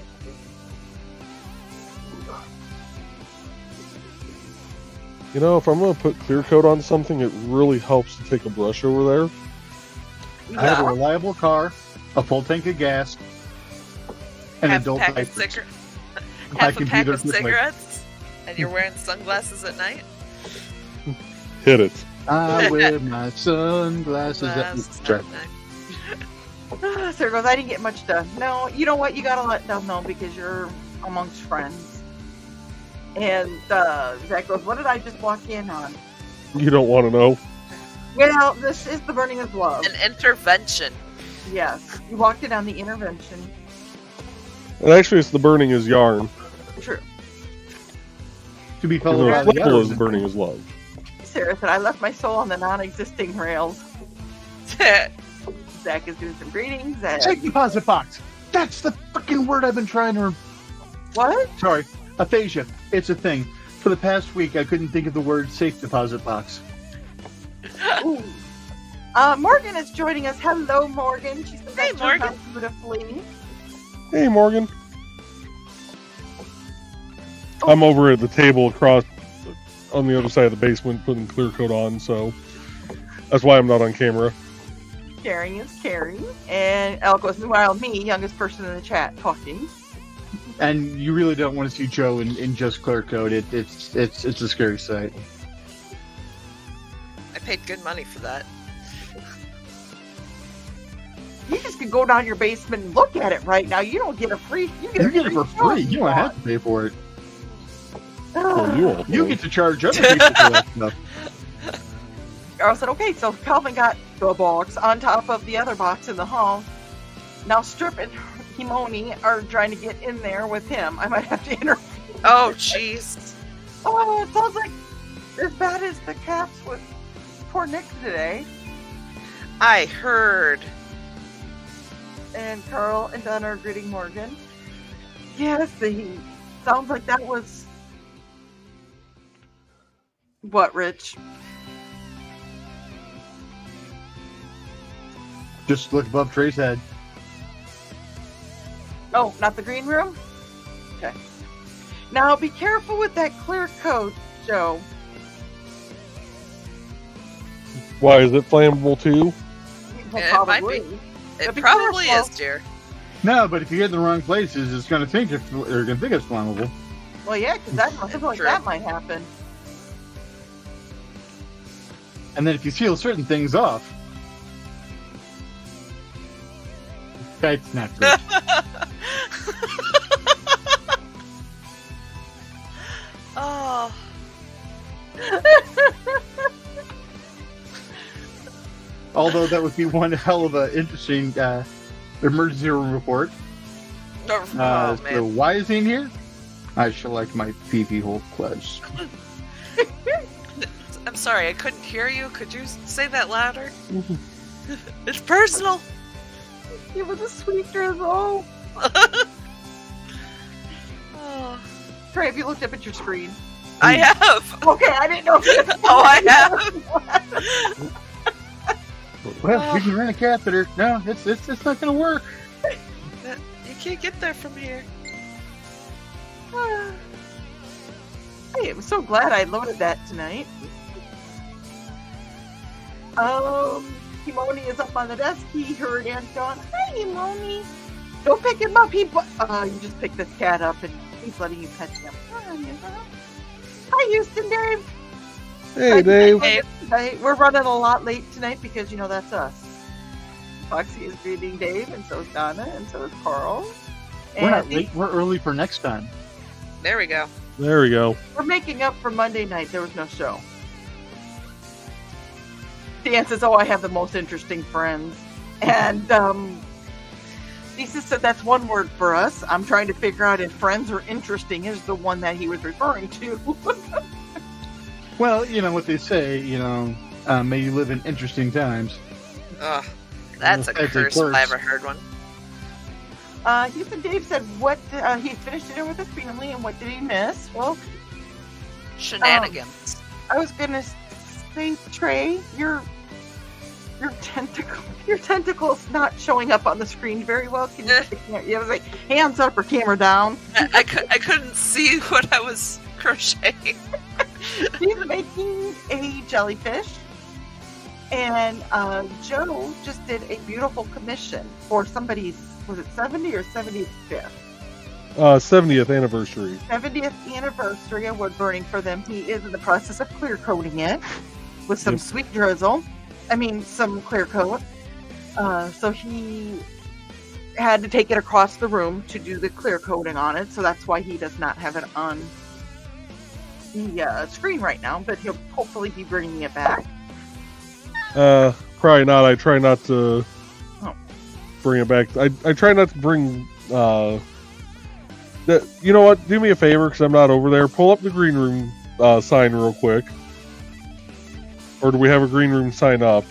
You know, if I'm gonna put clear coat on something, it really helps to take a brush over there I have a Yeah. reliable car, a full tank of gas, and half a adult pack of diapers. I half a can be pack there of quickly. cigarettes, and you're wearing sunglasses at night. Hit it. I wear my sunglasses at Glasses Sorry. at night. Sarah goes, I didn't get much done. No, you know what? You gotta let them know because you're amongst friends. And Zach goes, what did I just walk in on? You don't want to know. Well, this is the burning of love. An intervention. Yes, you walked in on the intervention. And actually, it's the burning his yarn. True. To be Because followed by the Flipple others. is burning his love. Sarah said, I left my soul on the non-existing rails. Zach is doing some greetings. Safe deposit box. That's the freaking word I've been trying to. What? Sorry, aphasia. It's a thing. For the past week, I couldn't think of the word safe deposit box. Ooh. Morgan is joining us. Hello, Morgan. She's been Hey, Morgan. beautifully. Hey, Morgan. Oh. I'm over at the table across on the other side of the basement putting clear coat on, so that's why I'm not on camera. Caring is caring. And Elle goes, meanwhile, me, youngest person in the chat, talking. And you really don't want to see Joe in just clear coat. It's a scary sight. I paid good money for that. You just can go down your basement and look at it right now. You don't get a free. You You get it for show free. if You don't have to pay for it. Well, you all You get to charge other people for that stuff. I said, okay, so Calvin got the box on top of the other box in the hall. Now Strip and Himoni are trying to get in there with him. I might have to interview. Oh, jeez. Oh, it sounds like as bad as the cats with poor Nick today. I heard. And Carl and Donna are greeting Morgan. Yes, sounds like that was... What, Rich? Just look above Trey's head. Oh, not the green room? Okay. Now be careful with that clear coat, Joe. Why is it flammable too? It might be. It But be probably careful. is, dear. No, but if you get in the wrong places, it's gonna think it's flammable. Well, yeah, because something like True. that might happen. And then if you seal certain things off, that's not good. Oh. Although that would be one hell of a interesting emergency room report. Oh, So man. why is he in here? I shall like my pee hole closed. I'm sorry, I couldn't hear you. Could you say that louder? It's personal. It was a sweet drizzle. Oh, Trey, have you looked up at your screen? I have. Okay, I didn't know if you Oh, I have. Well, we can run a catheter. No, it's not going to work. You can't get there from here. Hey, I'm so glad I loaded that tonight. Himoni is up on the desk. He heard Aunt Dawn. Hi, Himoni. Don't pick him up. You just pick this cat up and he's letting you pet him. Hi, Houston Dave. Hey, Dave. Hey, Hey, we're running a lot late tonight because, that's us. Foxy is greeting Dave, and so is Donna, and so is Carl. We're not And late. We're early for next time. there we go. There we go. we're making up for Monday night. There was no show. Dan says, oh, I have the most interesting friends. And Lisa said that's one word for us. I'm trying to figure out if friends or interesting is the one that he was referring to. Well, what they say, may you live in interesting times. Ugh, that's a As it curse if works. I ever heard one. Houston Dave said what he finished dinner with his family and what did he miss? Well, Shenanigans. I was gonna say, Trey, your tentacle's not showing up on the screen very well. Can you was like hands up or camera down? I couldn't see what I was crocheting. He's making a jellyfish, And Joe just did a beautiful commission for somebody's, was it 70 or 75th? 70th anniversary. 70th anniversary of wood burning for them. He is in the process of clear coating it with some sweet drizzle. Some clear coat. So he had to take it across the room to do the clear coating on it. So that's why he does not have it on the screen right now. But he'll hopefully be bringing it back. Probably not. I try not to bring it back. I try not to bring. You know what? Do me a favor, because I'm not over there. Pull up the green room sign real quick. Or do we have a green room sign up?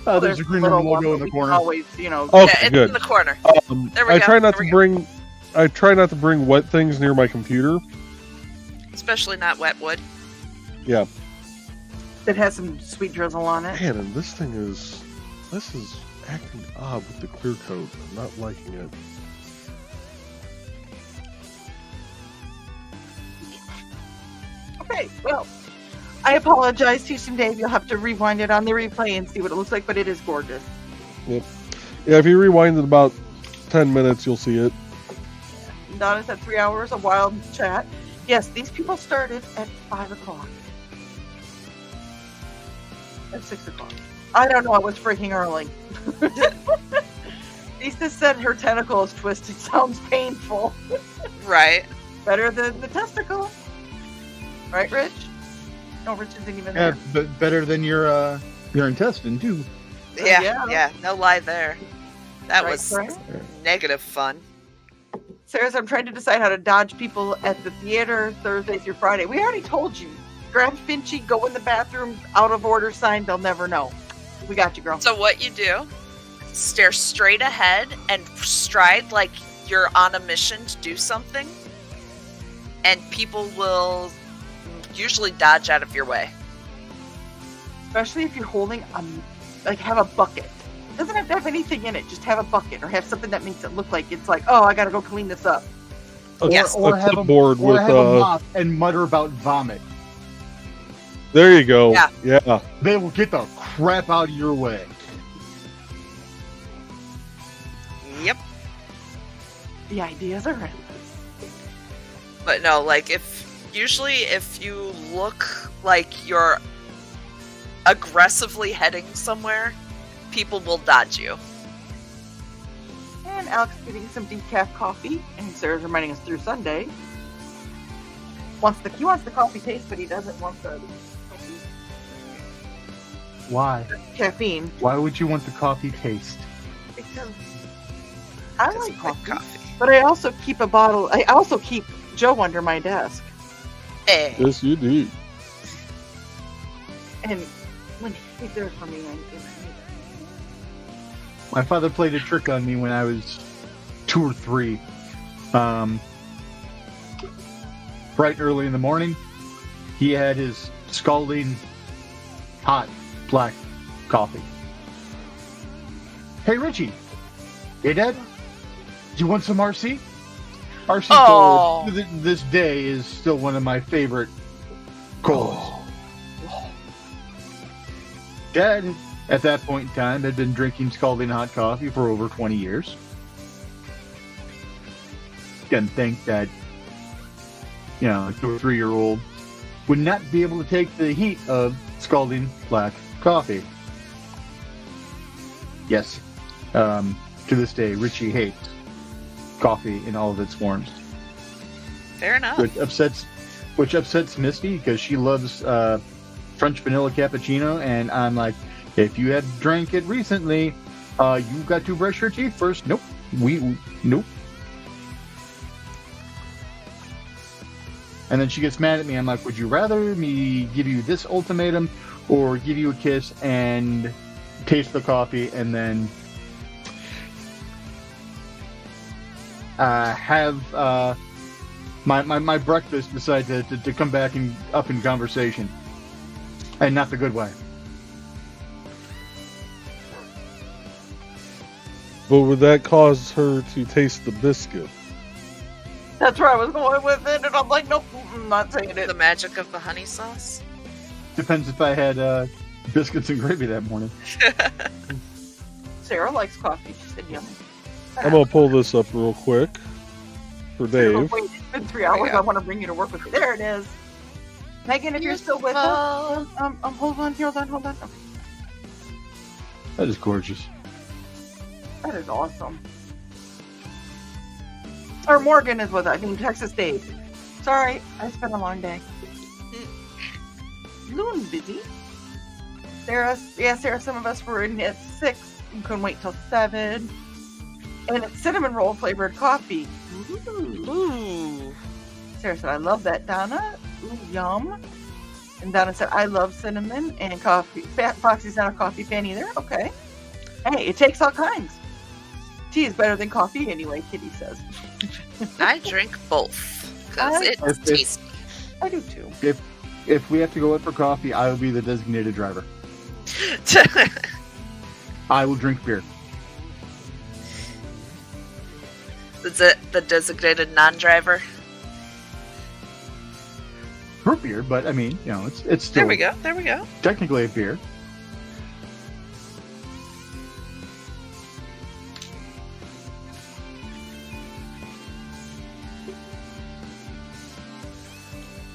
There's a green room logo in the corner. Always, Okay, it's good. in the corner. There we I go. try not There to we go. bring. I try not to bring wet things near my computer. Especially not wet wood. Yeah. It has some sweet drizzle on it. Man, and this is acting odd with the clear coat. I'm not liking it. Okay, well, I apologize to you some Dave. You'll have to rewind it on the replay and see what it looks like, but it is gorgeous. Yep. Yeah, if you rewind it about 10 minutes, you'll see it. Donna's had 3 hours of wild chat. Yes, these people started at 5 o'clock. At 6 o'clock. I don't know, it was freaking early. Lisa said her tentacle is twisted. Sounds painful. Right. Better than the testicle. Right, Rich? No, Rich isn't even Yeah, there. but better than your intestine too. Yeah, no lie there. That Right, was Sarah? negative fun. Sarah, I'm trying to decide how to dodge people at the theater Thursday through Friday. We already told you. Grab Finchy, go in the bathroom, out of order sign, they'll never know. We got you, girl. So what you do, stare straight ahead and stride like you're on a mission to do something, and people will usually dodge out of your way. Especially if you're holding have a bucket. It doesn't have to have anything in it. Just have a bucket or have something that makes it look like it's like, oh, I gotta go clean this up. Yes. Or have clipboard or with have a mop and mutter about vomit. There you go. Yeah. Yeah. They will get the crap out of your way. Yep. The ideas are endless. But no, like if you look like you're aggressively heading somewhere, people will dodge you. And Alex getting some decaf coffee, and Sarah's reminding us through Sunday. He wants the coffee taste, but he doesn't want the Why? caffeine. Why would you want the coffee taste? Because I Because like I coffee, but I also keep a bottle. I also keep Joe under my desk, Hey. Yes, you do. and when he's there for me, My father played a trick on me when I was 2 or 3. Bright early in the morning, he had his scalding hot black coffee. Hey Richie, hey Dad, do you want some RC? RC Oh. Cola to this day is still one of my favorite colas. Dad, at that point in time, had been drinking scalding hot coffee for over 20 years. Didn't think that, a 2 or 3-year-old would not be able to take the heat of scalding black coffee. Yes, to this day, Richie hates coffee in all of its forms, Fair enough. which upsets Misty because she loves French vanilla cappuccino, and I'm like, if you had drank it recently, you got to brush your teeth first. Nope. Nope. And then she gets mad at me. I'm like, would you rather me give you this ultimatum or give you a kiss and taste the coffee and then have my breakfast decide to come back and up in conversation? And not the good way. But would that cause her to taste the biscuit? that's where I was going with it, and I'm like, nope, I'm not saying it. The magic of the honey sauce. Depends if I had biscuits and gravy that morning. Sarah likes coffee. She said yummy. I'm gonna pull this up real quick for Dave. Wait, it's been 3 hours. I want to bring you to work with me. There it is. Megan, if you're still with us, hold on. Okay. That is gorgeous. That is awesome. Or Morgan is with us. I mean, Texas Dave. Sorry, I spent a long day. Loon busy. Sarah, some of us were in at 6 and couldn't wait till 7. And it's cinnamon roll flavored coffee. Ooh. Sarah said, I love that, Donna. Ooh, yum. And Donna said, I love cinnamon and coffee. Foxy's not a coffee fan either. Okay. Hey, it takes all kinds. Tea is better than coffee anyway, Kitty says. I drink both because it's tasty. I do too. If we have to go out for coffee, I will be the designated driver. I will drink beer. Is it the designated non-driver? For beer, but I mean, it's still. There we go. Technically a beer.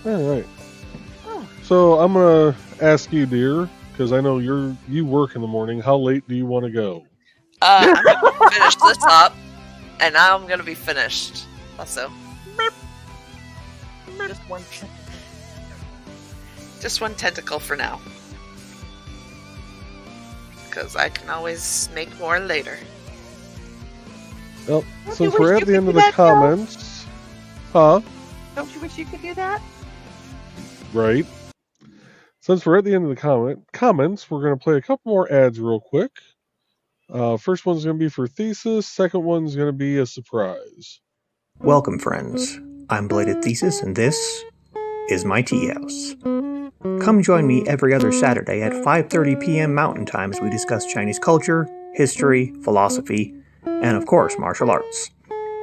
All right. So I'm gonna ask you, dear, because I know you work in the morning. How late do you want to go? I'm gonna finish this up, and I'm gonna be finished. Also, just one tentacle for now, because I can always make more later. Well, since we're at the end of the comments, Don't you wish you could do that? Right. Since we're at the end of the comments, we're going to play a couple more ads real quick. First one's going to be for Thesis. Second one's going to be a surprise. Welcome, friends. I'm Bladed Thesis, and this is my tea house. Come join me every other Saturday at 5:30 p.m. Mountain Time as we discuss Chinese culture, history, philosophy, and of course, martial arts.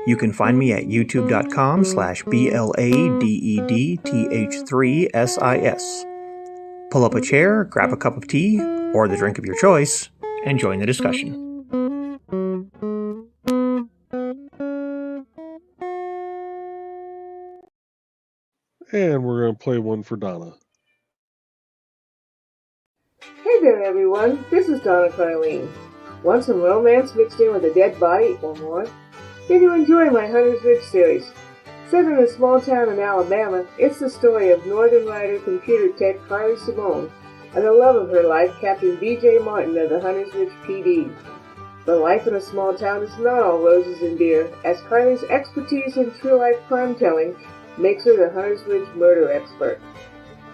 You can find me at youtube.com/BLADEDTH3SIS. Pull up a chair, grab a cup of tea, or the drink of your choice, and join the discussion. And we're going to play one for Donna. Hey there, everyone. This is Donna Carleen. Want some romance mixed in with a dead body or more? Then you enjoy my Hunter's Ridge series. Set in a small town in Alabama, it's the story of Northern Rider computer tech Carly Simone and the love of her life, Captain B.J. Martin of the Hunter's Ridge PD. But life in a small town is not all roses and beer, as Carly's expertise in true-life crime-telling makes her the Hunter's Ridge murder expert.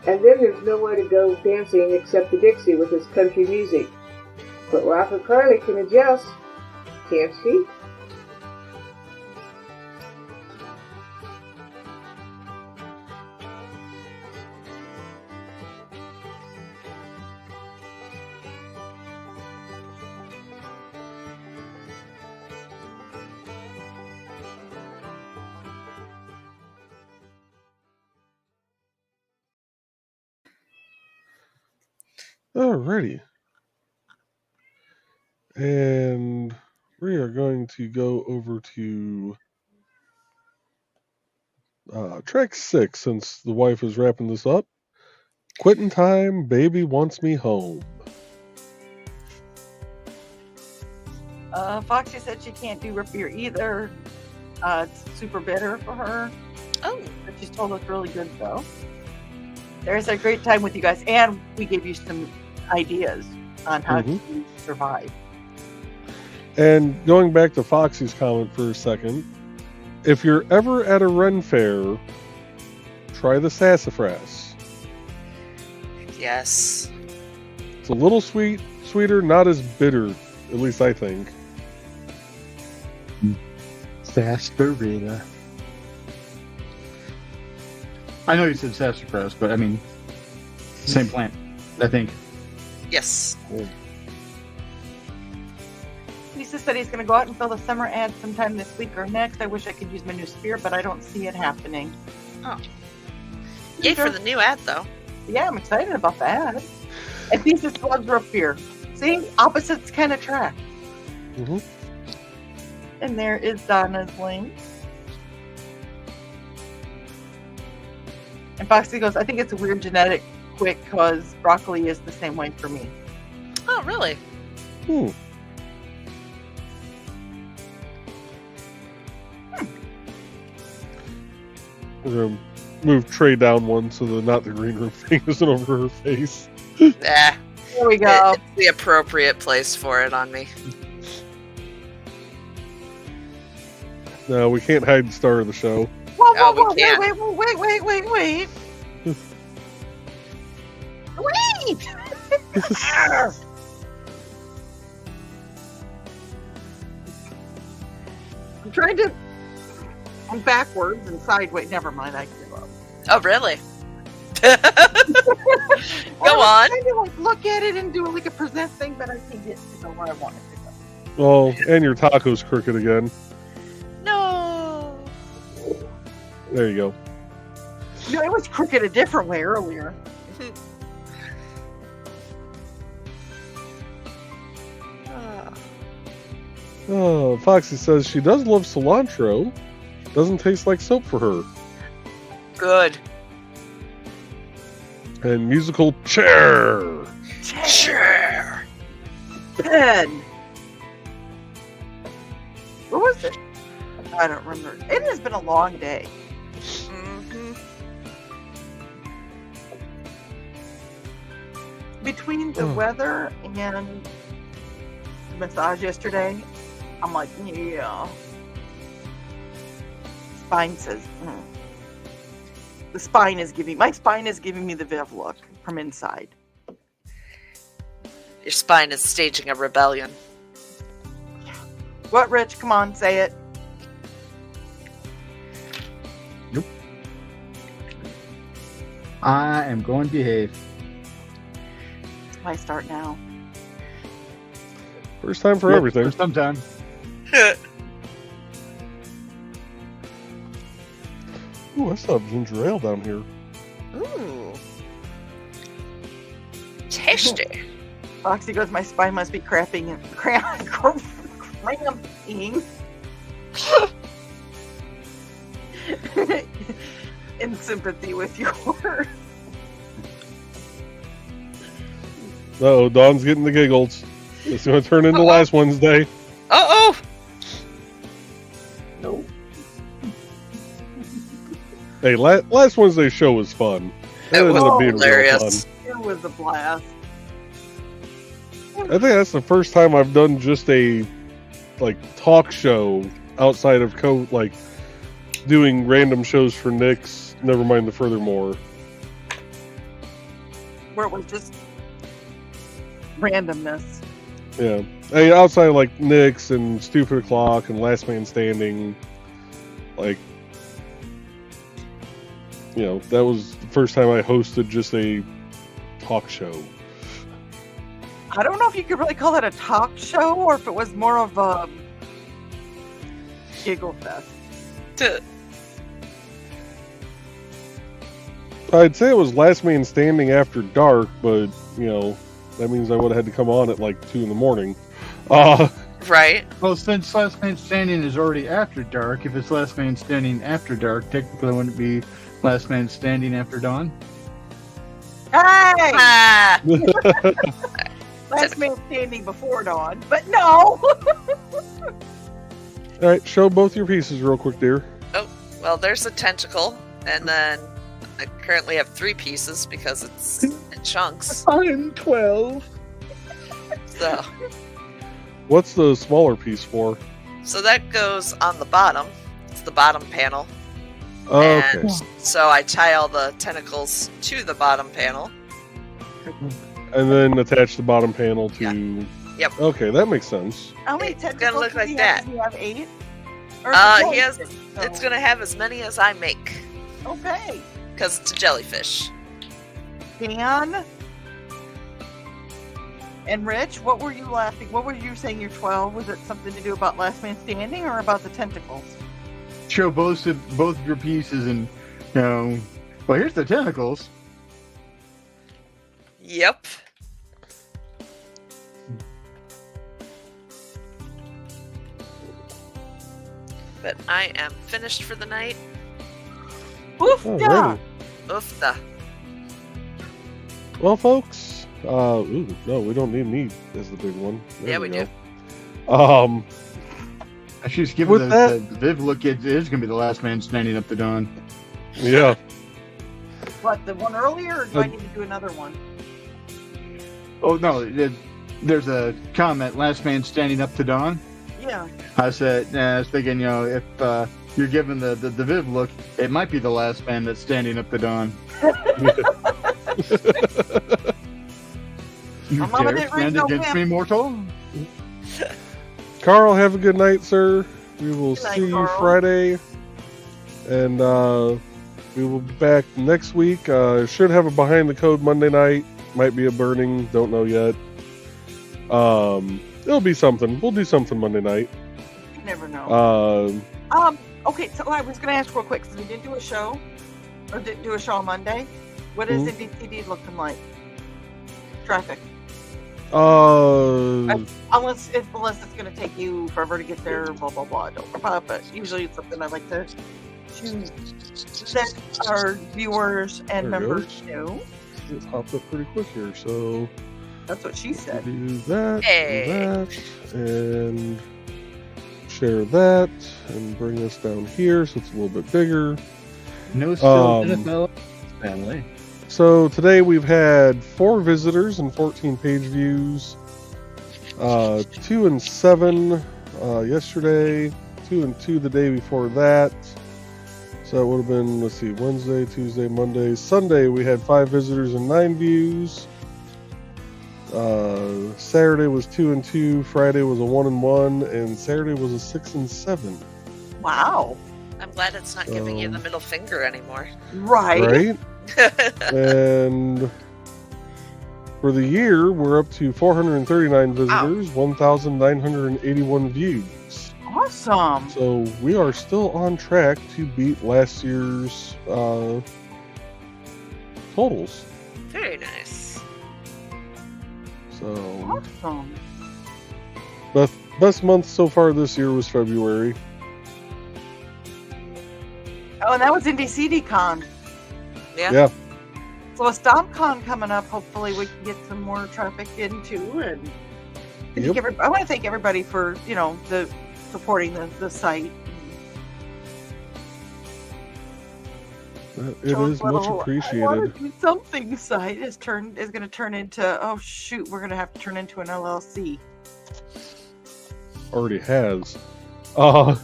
And then there's nowhere to go dancing except the Dixie with its country music. But Rapper Carly can adjust, can't she? Alrighty. And we are going to go over to track 6 since the wife is wrapping this up. Quitting time, baby wants me home. Foxy said she can't do root beer either. It's super bitter for her. Oh. But she's told us really good though. There's a great time with you guys, and we gave you some ideas on how to survive. And going back to Foxy's comment for a second, if you're ever at a Ren fair, try the sassafras. Yes. It's a little sweeter, not as bitter, at least I think. Sarsaparilla. I know you said sassafras, but I mean, same plant, I think. Yes. Cool. Lisa said he's going to go out and fill the summer ad sometime this week or next. I wish I could use my new spear, but I don't see it happening. Oh. Yay for the new ad, though. Yeah, I'm excited about that. And Thesis loves root beer. See, opposites can attract. Mm-hmm. And there is Donna's link. And Foxy goes, I think it's a weird genetic quick because broccoli is the same way for me. Oh, really? Hmm. We're gonna move Trey down one so that not the green room thing isn't over her face. Eh. There we go. It's the appropriate place for it on me. No, we can't hide the star of the show. Whoa, whoa, Oh, we whoa, can't. wait. Wait! I'm trying to. I'm backwards and sideways. Never mind, I give up. Oh, really? Go I was on. trying to like look at it and do like a present thing, but I can't get to go where I want it to go. Well, and your taco's crooked again. No. There you go. No, it was crooked a different way earlier. Oh, Foxy says she does love cilantro. Doesn't taste like soap for her. Good. And musical chair. Sure. 10. What was it? I don't remember. It has been a long day. Mm-hmm. Between the weather and the massage yesterday, I'm like, yeah. Spine says, The spine is giving, my spine is giving me the Viv look from inside. Your spine is staging a rebellion. What, Rich? Come on, say it. Nope. I am going to behave. I start now. First time for Yep, everything. for sometime. Ooh, I still have ginger ale down here. Ooh. Tasty. Foxy goes, my spine must be cramping and cramping. In sympathy with yours. Uh-oh, Dawn's getting the giggles. It's going to turn into last Wednesday. Uh-oh. No. Hey, last Wednesday's show was fun. It was ended up being real hilarious. It was a blast. I think that's the first time I've done just a talk show outside of doing random shows for Nick's. Never mind the Furthermore. Where it was just randomness. Yeah, hey, outside of Nick's and Stupid O'Clock and Last Man Standing, that was the first time I hosted just a talk show. I don't know if you could really call that a talk show or if it was more of a giggle fest. I'd say it was Last Man Standing after dark, but that means I would have had to come on at 2 in the morning. Right. Well, since Last Man Standing is already after dark, if it's Last Man Standing after dark, technically wouldn't it be Last Man Standing after dawn? Hey! Ah. Last man standing before dawn, but no! Alright, show both your pieces real quick, dear. Oh, well, there's a tentacle, and then I currently have 3 pieces because it's in chunks. I'm 12. So What's the smaller piece for? So that goes on the bottom. It's the bottom panel. Oh, okay. And so I tie all the tentacles to the bottom panel. And then attach the bottom panel to... Yeah. Yep. Okay, that makes sense. How many It's tentacles gonna look does like he that. have? Does he have 8? Or is it He has. jellyfish? It's gonna have as many as I make Okay. because it's a jellyfish. Dan and Rich, what were you laughing? What were you saying? You're 12. Was it something to do about Last Man Standing or about the tentacles? Show both of your pieces and, well, here's the tentacles. Yep. but I am finished for the night. Oof, Alrighty. yeah. Oofta. Well, folks, no, we don't need me as the big one. There Yeah, we go. do. She's giving With the Viv look. It is going to be the last man standing up to dawn. Yeah. What, the one earlier, or do I need to do another one? Oh no, there's a comment. Last man standing up to dawn. Yeah. I said, I was thinking, if you're giving the Viv look, it might be the last man that's standing up to dawn. You My mama dare didn't read stand no against pamphlet. me, mortal? Carl, have a good night, sir. We will Good night, see you Carl. Friday. And we will be back next week. Should have a Behind the Code Monday night. Might be a burning. Don't know yet. It'll be something. We'll do something Monday night. You never know. Um, Okay, so I was going to ask real quick, because we didn't do a show, or didn't do a show on Monday. What is NDCD looking like? Traffic. Unless it's going to take you forever to get there, blah, blah, blah. Don't worry about it, but usually it's something I like to let our viewers and There it members goes. know. it popped up pretty quick here. So That's what she said. do that, Hey. do that, and share that, and bring this down here so it's a little bit bigger. No still Um, NFL family. So today we've had 4 visitors and 14 page views. 2 and 7 yesterday, 2 and 2 the day before that. So it would have been, let's see, Wednesday, Tuesday, Monday, Sunday we had 5 visitors and 9 views. Saturday was 2 and 2, Friday was a 1 and 1, and Saturday was a 6 and 7. Wow. I'm glad it's not giving you the middle finger anymore. Right. Right? And for the year, we're up to 439 visitors, 1,981 views. Awesome. So we are still on track to beat last year's totals. Very nice. So Awesome. best month so far this year was February. Oh, and that was NDCD Con. Yeah. Yeah. So a StompCon coming up. Hopefully we can get some more traffic into, and I want to thank everybody for the supporting the site. It is much appreciated. Something site is going to turn into, oh shoot, we're going to have to turn into an LLC. Already has. I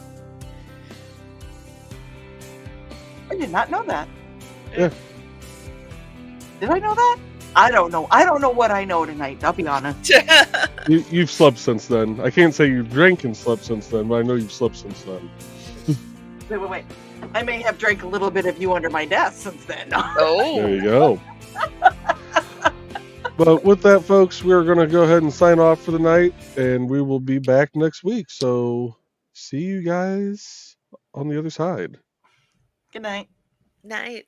did not know that. Yeah. Did I know that? I don't know. I don't know what I know tonight. I'll be honest. You've slept since then. I can't say you've drank and slept since then, but I know you've slept since then. Wait. I may have drank a little bit of you under my desk since then. Oh. There you go. But with that, folks, we're going to go ahead and sign off for the night, and we will be back next week. So see you guys on the other side. Good night. Night.